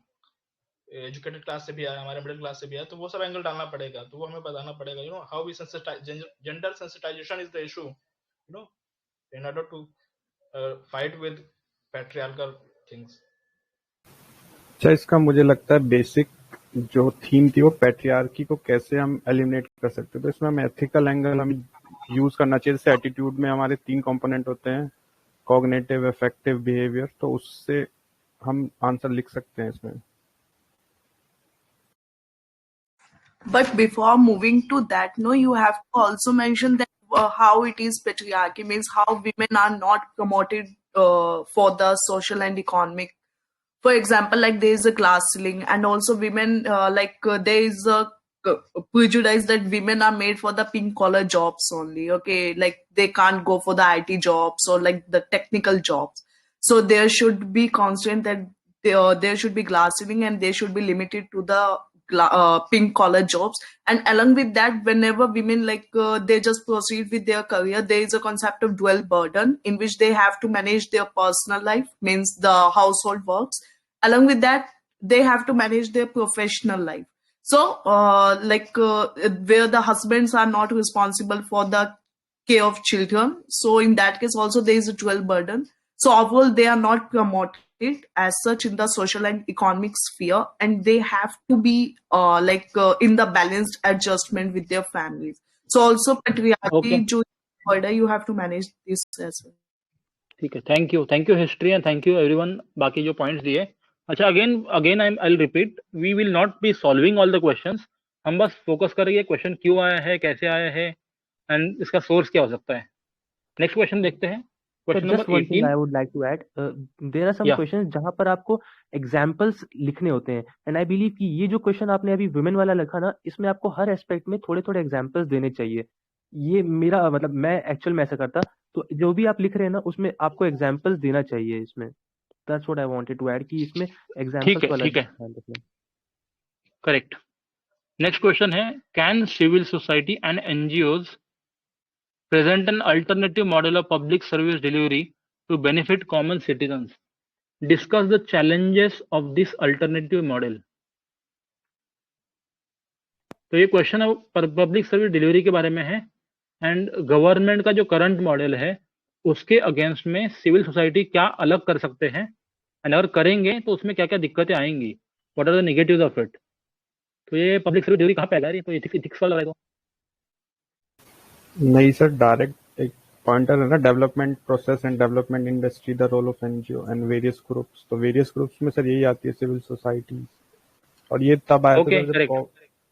एजुकेटेड क्लास से भी है, हमारे मिडिल क्लास से भी है, तो वो सब एंगल डालना पड़ेगा। तो वो हमें बताना पड़ेगा how we sensitise, gender sensitisation is the issue, in order to fight with patriarchal things. अच्छा, इसका मुझे लगता है बेसिक जो थीम थी वो पैट्रियार्की को कैसे हम एलिमिनेट कर सकते हैं, तो इसमें हम एथिकल एंगल हमें यूज करना चाहिए। जैसे एटीट्यूड में हमारे 3 कंपोनेंट होते हैं, कॉग्निटिव, अफेक्टिव, बिहेवियर, तो उससे हम आंसर लिख सकते हैं इसमें। But before moving to that, no, you have to also mention that how it is patriarchy, means how women are not promoted for the social and economic. For example, like there is a glass ceiling, and also women there is a prejudice that women are made for the pink collar jobs only. Okay, like they can't go for the IT jobs or like the technical jobs. So there should be constant that there should be glass ceiling, and they should be limited to the pink collar jobs. And along with that, whenever women they just proceed with their career, there is a concept of dual burden in which they have to manage their personal life, means the household works. Along with that, they have to manage their professional life. So where the husbands are not responsible for the care of children, so in that case also there is a dual burden. So overall they are not promoted as such in the social and economic sphere, and they have to be in the balanced adjustment with their families. So also patriarchy, Okay. जो order, you have to manage this as well. ठीक है, thank you history and thank you everyone, बाकी जो points दिए। अच्छा, again I will repeat, we will not be solving all the questions, हम बस focus करेंगे क्वेश्चन क्यों आया है, कैसे आया है, एंड इसका सोर्स क्या हो सकता है। नेक्स्ट क्वेश्चन देखते हैं, Sir, question just number one thing 18। I would like to add. There are some Yeah. questions जहाँ पर आपको एग्जाम्पल्स लिखने होते हैं, एंड आई बिलीव कि ये जो क्वेश्चन आपने अभी वुमेन वाला लिखा ना, इसमें आपको हर एस्पेक्ट में थोड़े थोड़े एग्जाम्पल्स देने चाहिए। ये मेरा मतलब, मैं एक्चुअल में ऐसा करता, तो जो भी आप लिख रहे हैं ना उसमें आपको एग्जाम्पल्स देना चाहिए इसमें। That's what I wanted to add, कि इसमें एग्जाम्पल्स वाला ठीक है, ध्यान रखना। करेक्ट। नेक्स्ट क्वेश्चन है, can civil society and NGOs present an alternative model of public service delivery to benefit common citizens? Discuss the challenges of this alternative model. तो ये क्वेश्चन पब्लिक सर्विस डिलीवरी के बारे में है, and government का जो current model है उसके अगेंस्ट में सिविल सोसाइटी क्या अलग कर सकते हैं, एंड अगर करेंगे तो उसमें क्या क्या दिक्कतें आएंगी, what are the negatives of it. तो ये पब्लिक सर्विस डिलीवरी कहाँ पे आ रही है, तो एथिक्स वाला रहेगा। नहीं सर, डायरेक्ट एक पॉइंटर है ना, development process and development industry, the role of NGO and various groups. तो वेरियस ग्रुप्स में सर यही आती है सिविल सोसाइटी, और ये तब आया था जब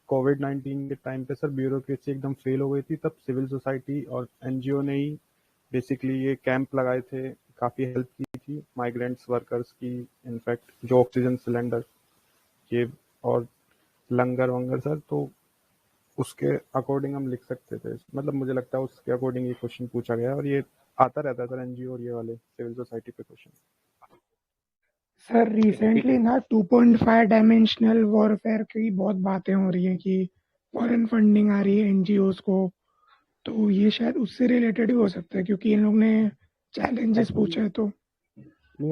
कोविड-19 के टाइम पे सर ब्यूरोक्रेसी एकदम फेल हो गई थी, तब सिविल सोसाइटी और एनजीओ ने ही बेसिकली ये कैंप लगाए थे, काफी हेल्प की थी माइग्रेंट्स वर्कर्स की, इनफैक्ट जो ऑक्सीजन सिलेंडर ये और लंगर वंगर सर, तो उसके अकॉर्डिंग हम लिख सकते थे। मतलब मुझे लगता है उसके अकॉर्डिंग ये क्वेश्चन पूछा गया, और ये आता रहता है सर एनजीओ और ये वाले सिविल सोसाइटी पे क्वेश्चन। सर रिसेंटली ना 2.5 डायमेंशनल वॉरफेयर की बहुत बातें हो रही हैं कि फॉरेन फंडिंग आ रही है एनजीओज को, तो ये शायद उससे रिलेटेड ही हो सकता है, क्योंकि इन लोग ने चैलेंजेस पूछे हैं। तो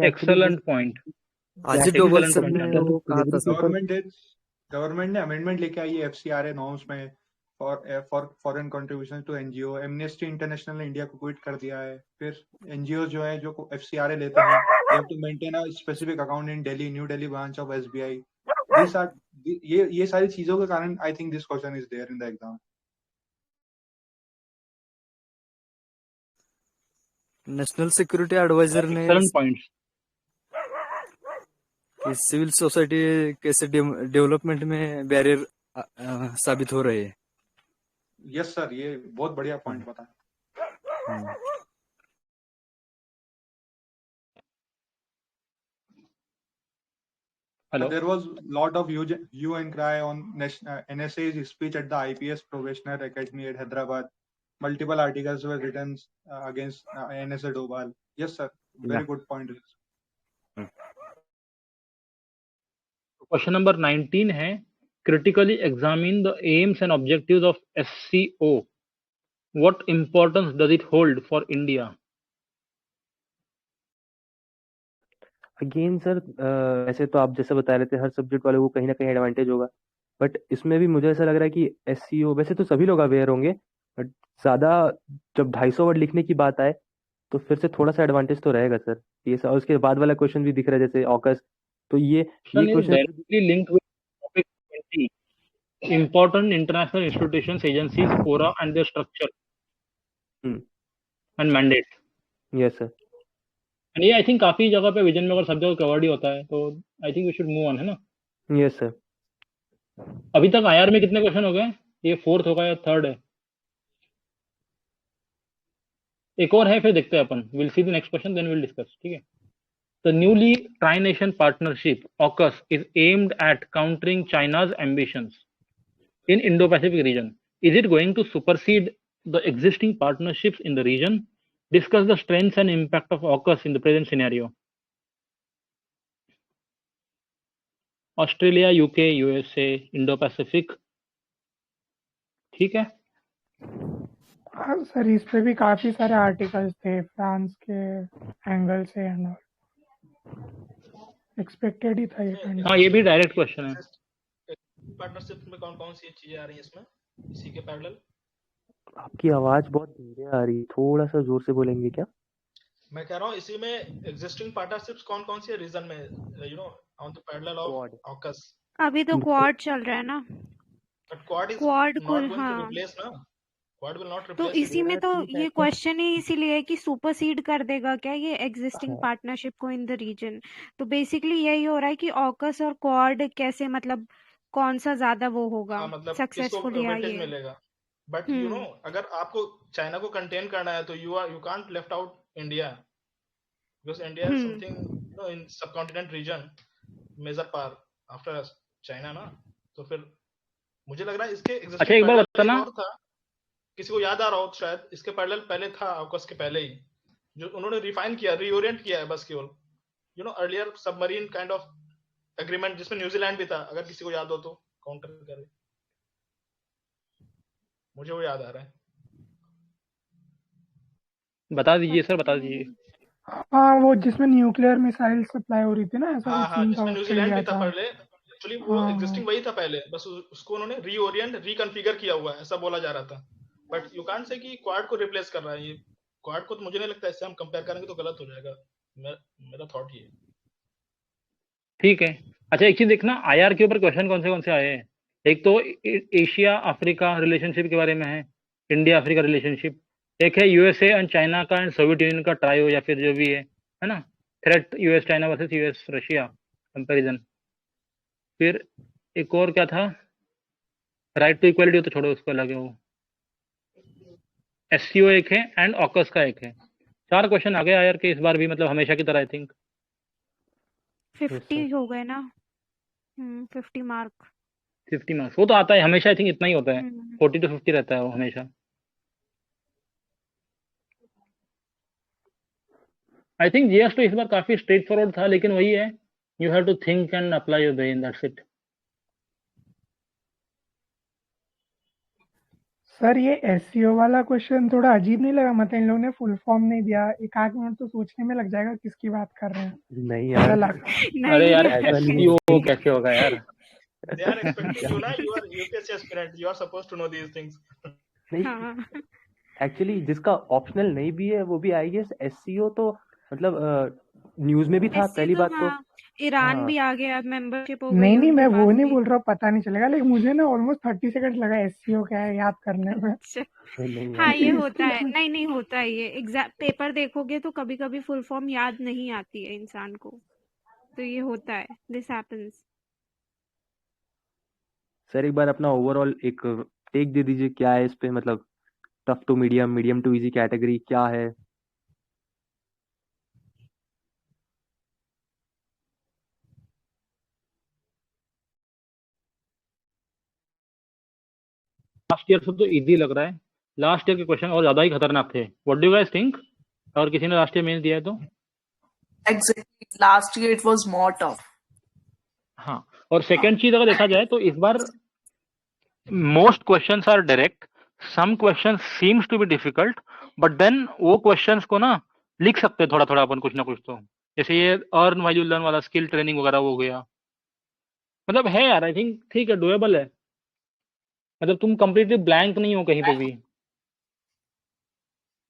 एक्सेलेंट पॉइंट। गवर्नमेंट ने अमेंडमेंट लेके आई है एफसीआरए नॉर्म्स में for foreign contribution to NGO. Amnesty International ने इंडिया को क्विट कर दिया है। फिर एनजीओ जो है जो एफसीआरए लेते हैं, they have to maintain a specific account in Delhi, new Delhi branch of SBI. This are ये सारी चीजों के कारण I think this question is there in the exam. National security adviser ने कि सिविल सोसाइटी कैसे डेवलपमेंट में बैरियर साबित हो रहे हैं। यस सर, ये बहुत बढ़िया पॉइंट बताया। Hello. There was lot of hue and cry on NSA's speech at the IPS Probationary Academy at Hyderabad. Multiple articles were written against NSA Doval. Yes, sir. Very good point. Question number 19 है, critically examine the aims and objectives of SCO. What importance does it hold for India? Again sir, ऐसे तो आप जैसे बता रहे थे हर subject वाले को कहीं ना कहीं एडवांटेज होगा, बट इसमें भी मुझे ऐसा लग रहा है कि एससीओ वैसे तो सभी लोग अवेयर होंगे, बट ज़्यादा जब 250 वर्ड लिखने की बात आए तो फिर से थोड़ा सा एडवांटेज तो रहेगा सर ये सर। और उसके बाद वाला क्वेश्चन भी दिख रहा है जैसे ऑकस, तो ये Question is question directly linked with topic 20. Important international institutions, agencies, fora, and their structure and mandate. Yes sir. And ये I think काफी जगह पे विजन में अगर सब जगह कवर्ड ही होता है तो I think we should move on, है ना? Yes sir. अभी तक IR में कितने क्वेश्चन हो गए? ये फोर्थ होगा या थर्ड है? एक और है, फिर देखते हैं अपन। We'll see the next question, then we'll discuss. ठीक है? The newly tri-nation partnership AUKUS is aimed at countering China's ambitions in Indo-Pacific region. Is it going to supersede the existing partnerships in the region? Discuss the strengths and impact of AUKUS in the present scenario. Australia, UK, USA, Indo-Pacific. ठीक है? हाँ sir, इस पे भी काफी सारे articles थे France के एंगल से एंड एक्सपेक्टेड ही था ये kind हाँ, of। ये भी डायरेक्ट क्वेश्चन है। पार्टनरशिप में कौन कौन सी चीजें आ रही हैं इसमें, इसी के पैरेलल? आपकी आवाज बहुत धीरे आ रही है, थोड़ा सा जोर से बोलेंगे क्या? मैं कह रहा हूँ इसी में एग्जिस्टिंग पार्टनरशिप्स कौन कौन सी है रीजन में, on the parallel of AUKUS? अभी तो क्वाड चल रहा है ना, but quad is quad not को गोइंग टू हाँ। रिप्लेस ना, क्वाड विल नॉट तो रिप्लेस इसी में तो ये क्वेश्चन ही इसीलिए है कि सुपरसीड कर देगा क्या ये एग्जिस्टिंग हाँ। पार्टनरशिप को इन द रीजन। तो बेसिकली यही हो रहा है कि ऑकस और क्वाड कैसे, मतलब कौन सा ज्यादा वो होगा हाँ, मतलब किसको सक्सेसफुल या वेटेज ये। मिलेगा। बट अगर आपको चाइना को कंटेन करना है तो you can't left out India, because India is something in subcontinent region major power after China ना। तो फिर मुझे लग रहा है इसके अच्छा, एग्जिस्टिंग एक बार पैरेलल बताना। एक और था, किसी को याद आ रहा हो शायद, इसके पैरेलल पहले था ऑकस के पहले ही, जो उन्होंने रिफाइन किया, रीओरिएंट किया है बस केवल earlier submarine kind of agreement जिसमें न्यूजीलैंड भी था, अगर किसी को याद हो तो काउंटर करे। मुझे वो याद आ रहा है। बता दीजिए सर, बता दीजिए। हाँ, वो जिसमें न्यूक्लियर मिसाइल सप्लाई हो रही थी ना, ऐसा हाँ कुछ हाँ, सीन था जिसमें न्यूजीलैंड ऑस्ट्रेलिया भी था था। पहले, एक्चुअली वो हाँ एग्जिस्टिंग वही था पहले, बस उसको उन्होंने रीओरिएंट रिकॉन्फ़िगर किया हुआ है, ऐसा बोला जा रहा था। बट यू कांट से कि क्वाड को रिप्लेस कर रहा है ये। क्वाड को तो मुझे नहीं लगता, इससे हम कंपेयर करेंगे तो गलत हो जाएगा। मेरा थॉट ये है। ठीक है। अच्छा, एक चीज देखना, IR के ऊपर क्वेश्चन कौन से आए हैं। एक तो एशिया अफ्रीका रिलेशनशिप के बारे में है, इंडिया अफ्रीका रिलेशनशिप। एक है USA एंड चाइना का एंड सोवियत यूनियन का ट्रायो या फिर जो भी है ना, threat US China versus US Russia comparison. फिर एक और क्या था, राइट टू इक्वालिटी, तो छोड़ो उसको, अलग है वो। SCO एक है एंड ऑकस का एक है। 4 क्वेश्चन आ गए IR के इस बार भी, मतलब हमेशा की तरह आई थिंक 50 हो गए ना। 50 मार्क। 50 मार्क्स, वो तो आता है हमेशा, आई थिंक इतना ही होता है, 40 to 50 रहता है वो हमेशा। आई थिंक GS तो इस बार काफी स्ट्रेट फॉरवर्ड था, लेकिन वही है, you have to think and apply your brain, that's it. Sir, ये SEO वाला क्वेश्चन थोड़ा अजीब नहीं लगा? मतलब इन लोगों ने फुल फॉर्म नहीं दिया, एक आध मिनट तो सोचने में लग जाएगा किसकी बात कर रहे हैं। नहीं ऐसा यार, लगा। अरे यार, ऐसा नहीं SEO है। कैसे होगा यार? They are expecting you ना, you are UPSC aspirant, you are supposed to know these things. नहीं, हाँ एक्चुअली जिसका ऑप्शनल नहीं भी है वो भी IAS SEO तो मतलब न्यूज में भी था इससे पहली तो बात तो। हाँ, ईरान हाँ भी आ गया, मेंबरशिप हो गई नहीं नहीं, उनके मैं वो पास नहीं भी। बोल रहा हूँ पता नहीं चलेगा, लेकिन मुझे ना ऑलमोस्ट 30 सेकंड लगा SEO क्या है याद करने में। अच्छा नहीं हाँ, यार, ये होता है। नहीं नहीं, होता है ये। एग्जाम पेपर देखोगे तो कभी कभी फुल फॉर्म याद नहीं आती है इंसान को, तो ये होता है, दिस हैपेंस। सर एक बार अपना ओवरऑल एक टेक दे दीजिए, क्या है इस पे, मतलब tough to medium, medium to easy category क्या है? लास्ट ईयर से तो इजी लग रहा है, लास्ट ईयर के क्वेश्चन और ज्यादा ही खतरनाक थे। What do you guys think? और किसी ने लास्ट ईयर मेल दिया है तो? Exactly. Last year it was more tough. हाँ, और सेकंड चीज अगर देखा जाए तो इस बार most questions are direct, some questions seems to be difficult, but then वो क्वेश्चंस को ना लिख सकते हैं थोड़ा थोड़ा अपन, कुछ ना कुछ तो। जैसे ये अर्न व्हाइल यू लर्न वाला स्किल ट्रेनिंग वगैरह वो हो गया, मतलब है यार, आई थिंक ठीक है, डुएबल है, मतलब तुम कंप्लीटली ब्लैंक नहीं हो कहीं पे भी।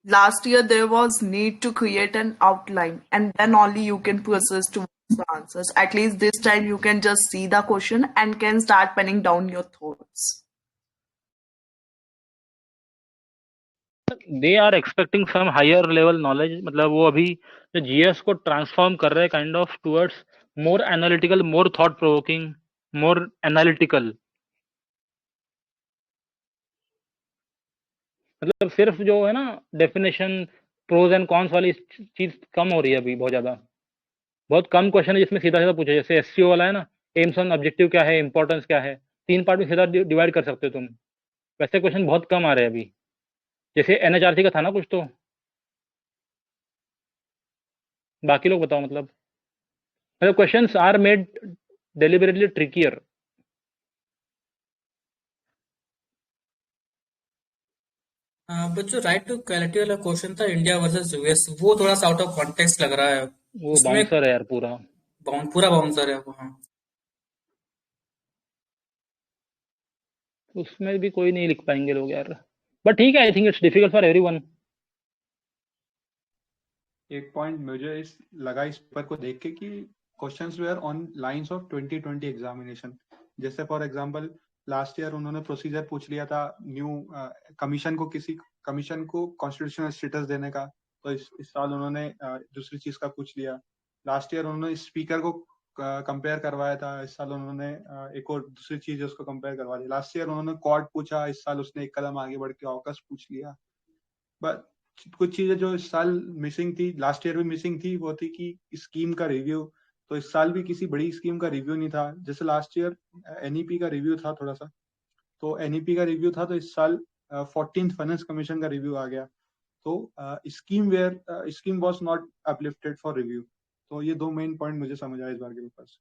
Last year there was need to create an outline and then only you can process towards the answers. At least this time you can just see the question and can start penning down your thoughts. They are expecting some higher level knowledge. मतलब वो अभी जो GS को transform कर रहे हैं kind of towards more analytical, more thought provoking, more analytical. मतलब सिर्फ जो है ना डेफिनेशन प्रोज एंड कॉन्स वाली चीज कम हो रही है अभी बहुत ज्यादा. बहुत कम क्वेश्चन है जिसमें सीधा सीधा पूछे. जैसे एससीओ वाला है ना, एम्स ऑन ऑब्जेक्टिव क्या है, इंपॉर्टेंस क्या है, 3 पार्ट में सीधा डिवाइड कर सकते हो तुम. वैसे क्वेश्चन बहुत कम आ रहे हैं अभी. जैसे एनएचआरसी का था ना कुछ, तो बाकी लोग बताओ. मतलब questions are made deliberately trickier. बच्चों राइट टू क्वालिटी वाला क्वेश्चन था इंडिया वर्सेस यूएस, वो थोड़ा सा आउट ऑफ कॉन्टेक्स्ट लग रहा है. वो उसमें बाउंसर है यार पूरा. पूरा बाउंसर है वो. हाँ उसमें भी कोई नहीं लिख पाएंगे लोग यार. बट ठीक है, I think it's difficult for everyone. एक पॉइंट मुझे लगा इस पेपर को देख के कि questions were on lines of 2020 examination. जैसे फॉर एग्जांपल लास्ट ईयर उन्होंने प्रोसीजर पूछ लिया था न्यू कमीशन को, किसी कमीशन को कॉन्स्टिट्यूशनल स्टेटस देने का, तो इस साल उन्होंने दूसरी चीज का पूछ लिया. लास्ट ईयर उन्होंने स्पीकर को कंपेयर करवाया था, इस साल उन्होंने एक और दूसरी चीज उसको कंपेयर करवा दी. लास्ट ईयर उन्होंने कॉर्ड पूछा, इस साल उसने एक कदम आगे बढ़ के ऑकस पूछ लिया. बट कुछ चीजें जो इस साल मिसिंग थी, लास्ट ईयर भी मिसिंग थी, वो थी कि स्कीम का रिव्यू. तो इस साल भी किसी बड़ी स्कीम का रिव्यू नहीं था. जैसे लास्ट ईयर एनईपी का रिव्यू था थोड़ा सा, तो एनईपी का रिव्यू था, तो इस साल 14th फाइनेंस कमीशन का रिव्यू आ गया. तो scheme was not uplifted for review. तो ये 2 मेन पॉइंट मुझे समझ आया इस बार के पेपर से.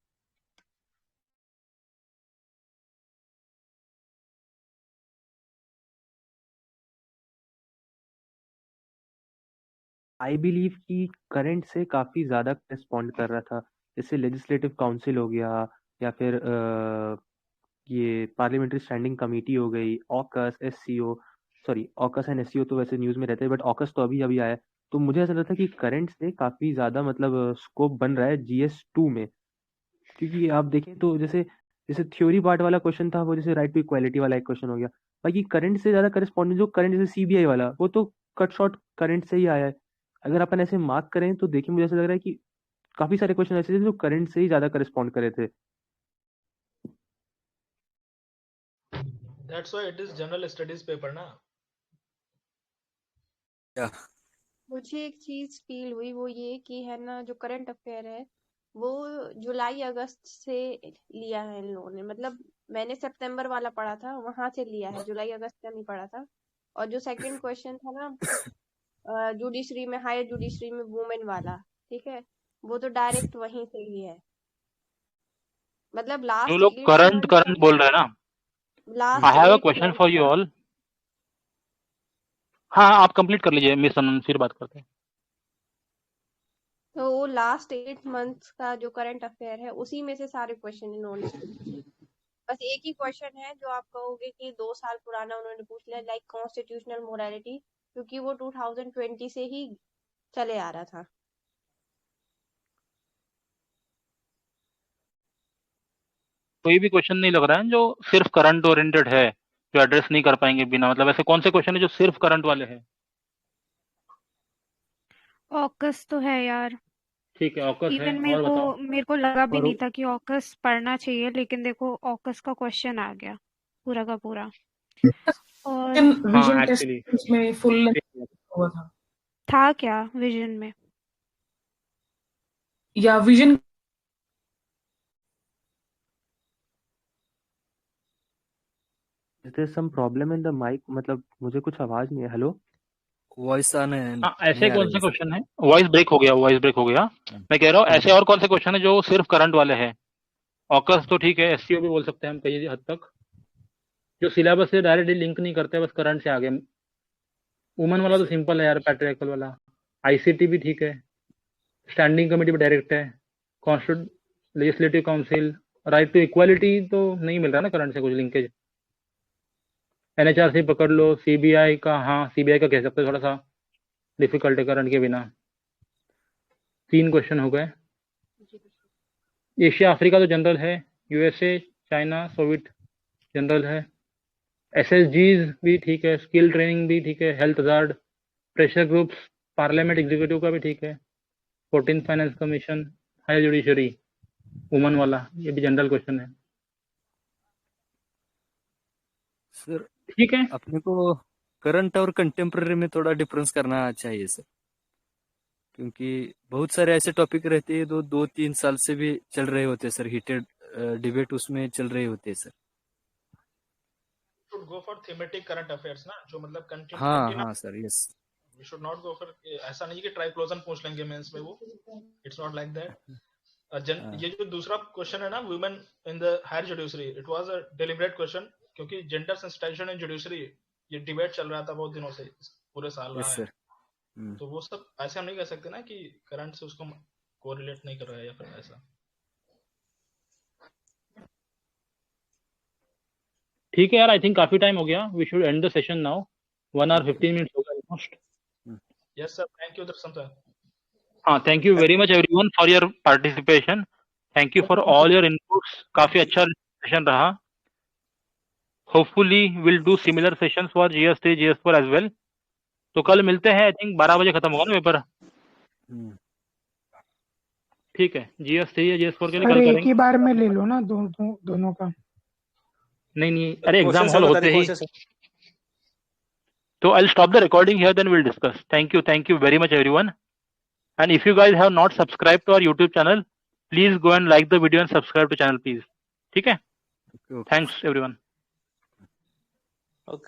आई बिलीव कि करंट से काफ़ी ज़्यादा रिस्पॉन्ड कर रहा था. जैसे लेजिस्लेटिव काउंसिल हो गया, या फिर ये पार्लियामेंट्री स्टैंडिंग कमेटी हो गई, AUKUS, SCO. Sorry, AUKUS and SCO तो वैसे न्यूज़ में रहते हैं, बट ऑकस तो अभी अभी आया है. तो मुझे ऐसा लगता है कि करंट से काफ़ी ज़्यादा मतलब स्कोप बन रहा है GS2 में. क्योंकि आप देखें तो जैसे जैसे थ्योरी पार्ट वाला क्वेश्चन था, वो जैसे राइट टू इक्वालिटी वाला एक क्वेश्चन हो गया. बाकी करंट से ज़्यादा करस्पॉन्डेंस जो करंट, जैसे सीबीआई वाला, वो तो कट शॉर्ट करंट से ही आया है. अगर अपन ऐसे मार्क करें तो देखिए, मुझे ऐसा लग रहा है कि काफ़ी सारे क्वेश्चन ऐसे थे जो करंट से ही ज़्यादा करस्पॉन्ड करे थे. That's why it is general studies paper ना. मुझे एक चीज फील हुई, वो ये कि है ना, जो करंट अफेयर है वो जुलाई अगस्त से लिया है इन लोगों ने. मतलब मैंने सितंबर वाला पढ़ा था, वहां से लिया है, जुलाई अगस्त का नहीं पढ़ा था. और जो सेकंड क्वेश्चन था ना जुडिशरी में, हायर जुडिशरी में वुमेन वाला, ठीक है, वो तो डायरेक्ट वहीं से ही है. मतलब जो लास्ट लोग 8 करंट मंथ करंट बोल रहे हैं ना, I last have a 8 question month for you का ऑल. हाँ, आप कंप्लीट कर लीजिए मिस अनंत, फिर बात करते हैं. तो वो लास्ट 8 मंथ्स का जो करंट अफेयर है उसी में से सारे क्वेश्चन इन्होंने पूछे. बस एक ही क्वेश्चन है जो आप कहोगे कि 2 साल पुराना उन्होंने पूछ लिया, लाइक कॉन्स्टिट्यूशनल मोरालिटी, क्योंकि वो 2020 से ही चले आ रहा था. कोई भी क्वेश्चन नहीं लग रहा है जो सिर्फ करंट ओरिएंटेड है, जो एड्रेस नहीं कर पाएंगे बिना. मतलब ऐसे कौन से क्वेश्चन है जो सिर्फ करंट वाले हैं? ऑकस तो है यार. ठीक है, ऑकस है. इवन और बताओ. मेरे को लगा भी और नहीं था कि ऑकस पढ़ना चाहिए, लेकिन देखो ऑकस का क्वेश्चन आ गया पूरा का पूरा. और हाँ विजन एक्चुअली टेस्ट में फुल हुआ था क्या विजन में? या vision Is there some problem in the mic? मतलब मुझे कुछ आवाज नहीं है. हेलो, वॉइस आने हाँ, नहीं ऐसे आ कौन रही से है. क्वेश्चन है? वॉइस ब्रेक हो गया, वॉइस ब्रेक हो गया. मैं कह रहा हूँ ऐसे और कौन से क्वेश्चन है जो सिर्फ करंट वाले हैं? ऑकस तो ठीक है, एससीओ भी बोल सकते हैं हम कई हद तक, जो सिलेबस से डायरेक्टली लिंक नहीं करते, बस करंट से आगे. वुमन वाला तो सिंपल है यार, पैट्रियार्कल वाला. आईसीटी भी ठीक है, स्टैंडिंग कमेटी भी डायरेक्ट है. Constitute legislative council, right to equality तो नहीं मिल रहा ना करंट से कुछ लिंकेज. एनएचआरसी पकड़ लो, सीबीआई का, हाँ सीबीआई का कह सकते हो थोड़ा सा. डिफिकल्ट है करंट के बिना। 3 क्वेश्चन हो गए। एशिया अफ्रीका तो जनरल है, यूएसए चाइना सोवियत जनरल है, एसएसजीज भी ठीक है, स्किल ट्रेनिंग भी ठीक है, health hazard, pressure groups, parliament executive का भी ठीक है, 14th finance commission, higher judiciary, woman वाला, ये भी जनरल क्वेश्चन है। सर ठीक है, अपने को करंट और कंटेम्प्रेरी में थोड़ा डिफरेंस करना चाहिए सर, क्योंकि बहुत सारे ऐसे टॉपिक रहते हैं जो 2-3 साल से भी चल रहे होते हैं सर, हीटेड डिबेट उसमें चल रहे होते हैं sir. should go for thematic current affairs ना, जो मतलब हाँ हाँ sir, yes. we should not go for ऐसा नहीं कि ट्राइक्लोजन पूछ लेंगे मेंस में, वो इट्स नॉट लाइक दैट। ये जो दूसरा क्वेश्चन है ना, women in the higher judiciary, it was a deliberate question, क्योंकि जेंडर सेंसिटाइजेशन इन जुडिशरी ये डिबेट चल रहा था बहुत दिनों से, पूरे साल रहा है। तो वो सब ऐसे हम नहीं कह सकते ना कि करंट से उसको कोरिलेट नहीं कर रहा है या फिर ऐसा। ठीक है यार, आई थिंक काफी टाइम हो गया, we should end the session now. 1 hour 15 minutes हो गए almost. Yes sir, thank you Darshan sir. हाँ, thank you very much everyone for your participation, thank you for all your inputs, काफी अच्छा सेशन रहा। Hopefully will do similar sessions for GS3 GS4 as well. तो कल मिलते हैं, I think 12 बजे खत्म होगा ना पेपर। ठीक है, GS3 या GS4 के लिए कल अरे एक करेंगे। ही बार में ले लो ना, दोनों का। नहीं, अरे एग्जाम हॉल होते ही। So I'll stop the recording here, then we'll discuss. Thank you very much everyone. And if you guys have not subscribed to our YouTube channel, please go and like the video and subscribe to channel please. ठीक है? Thanks everyone.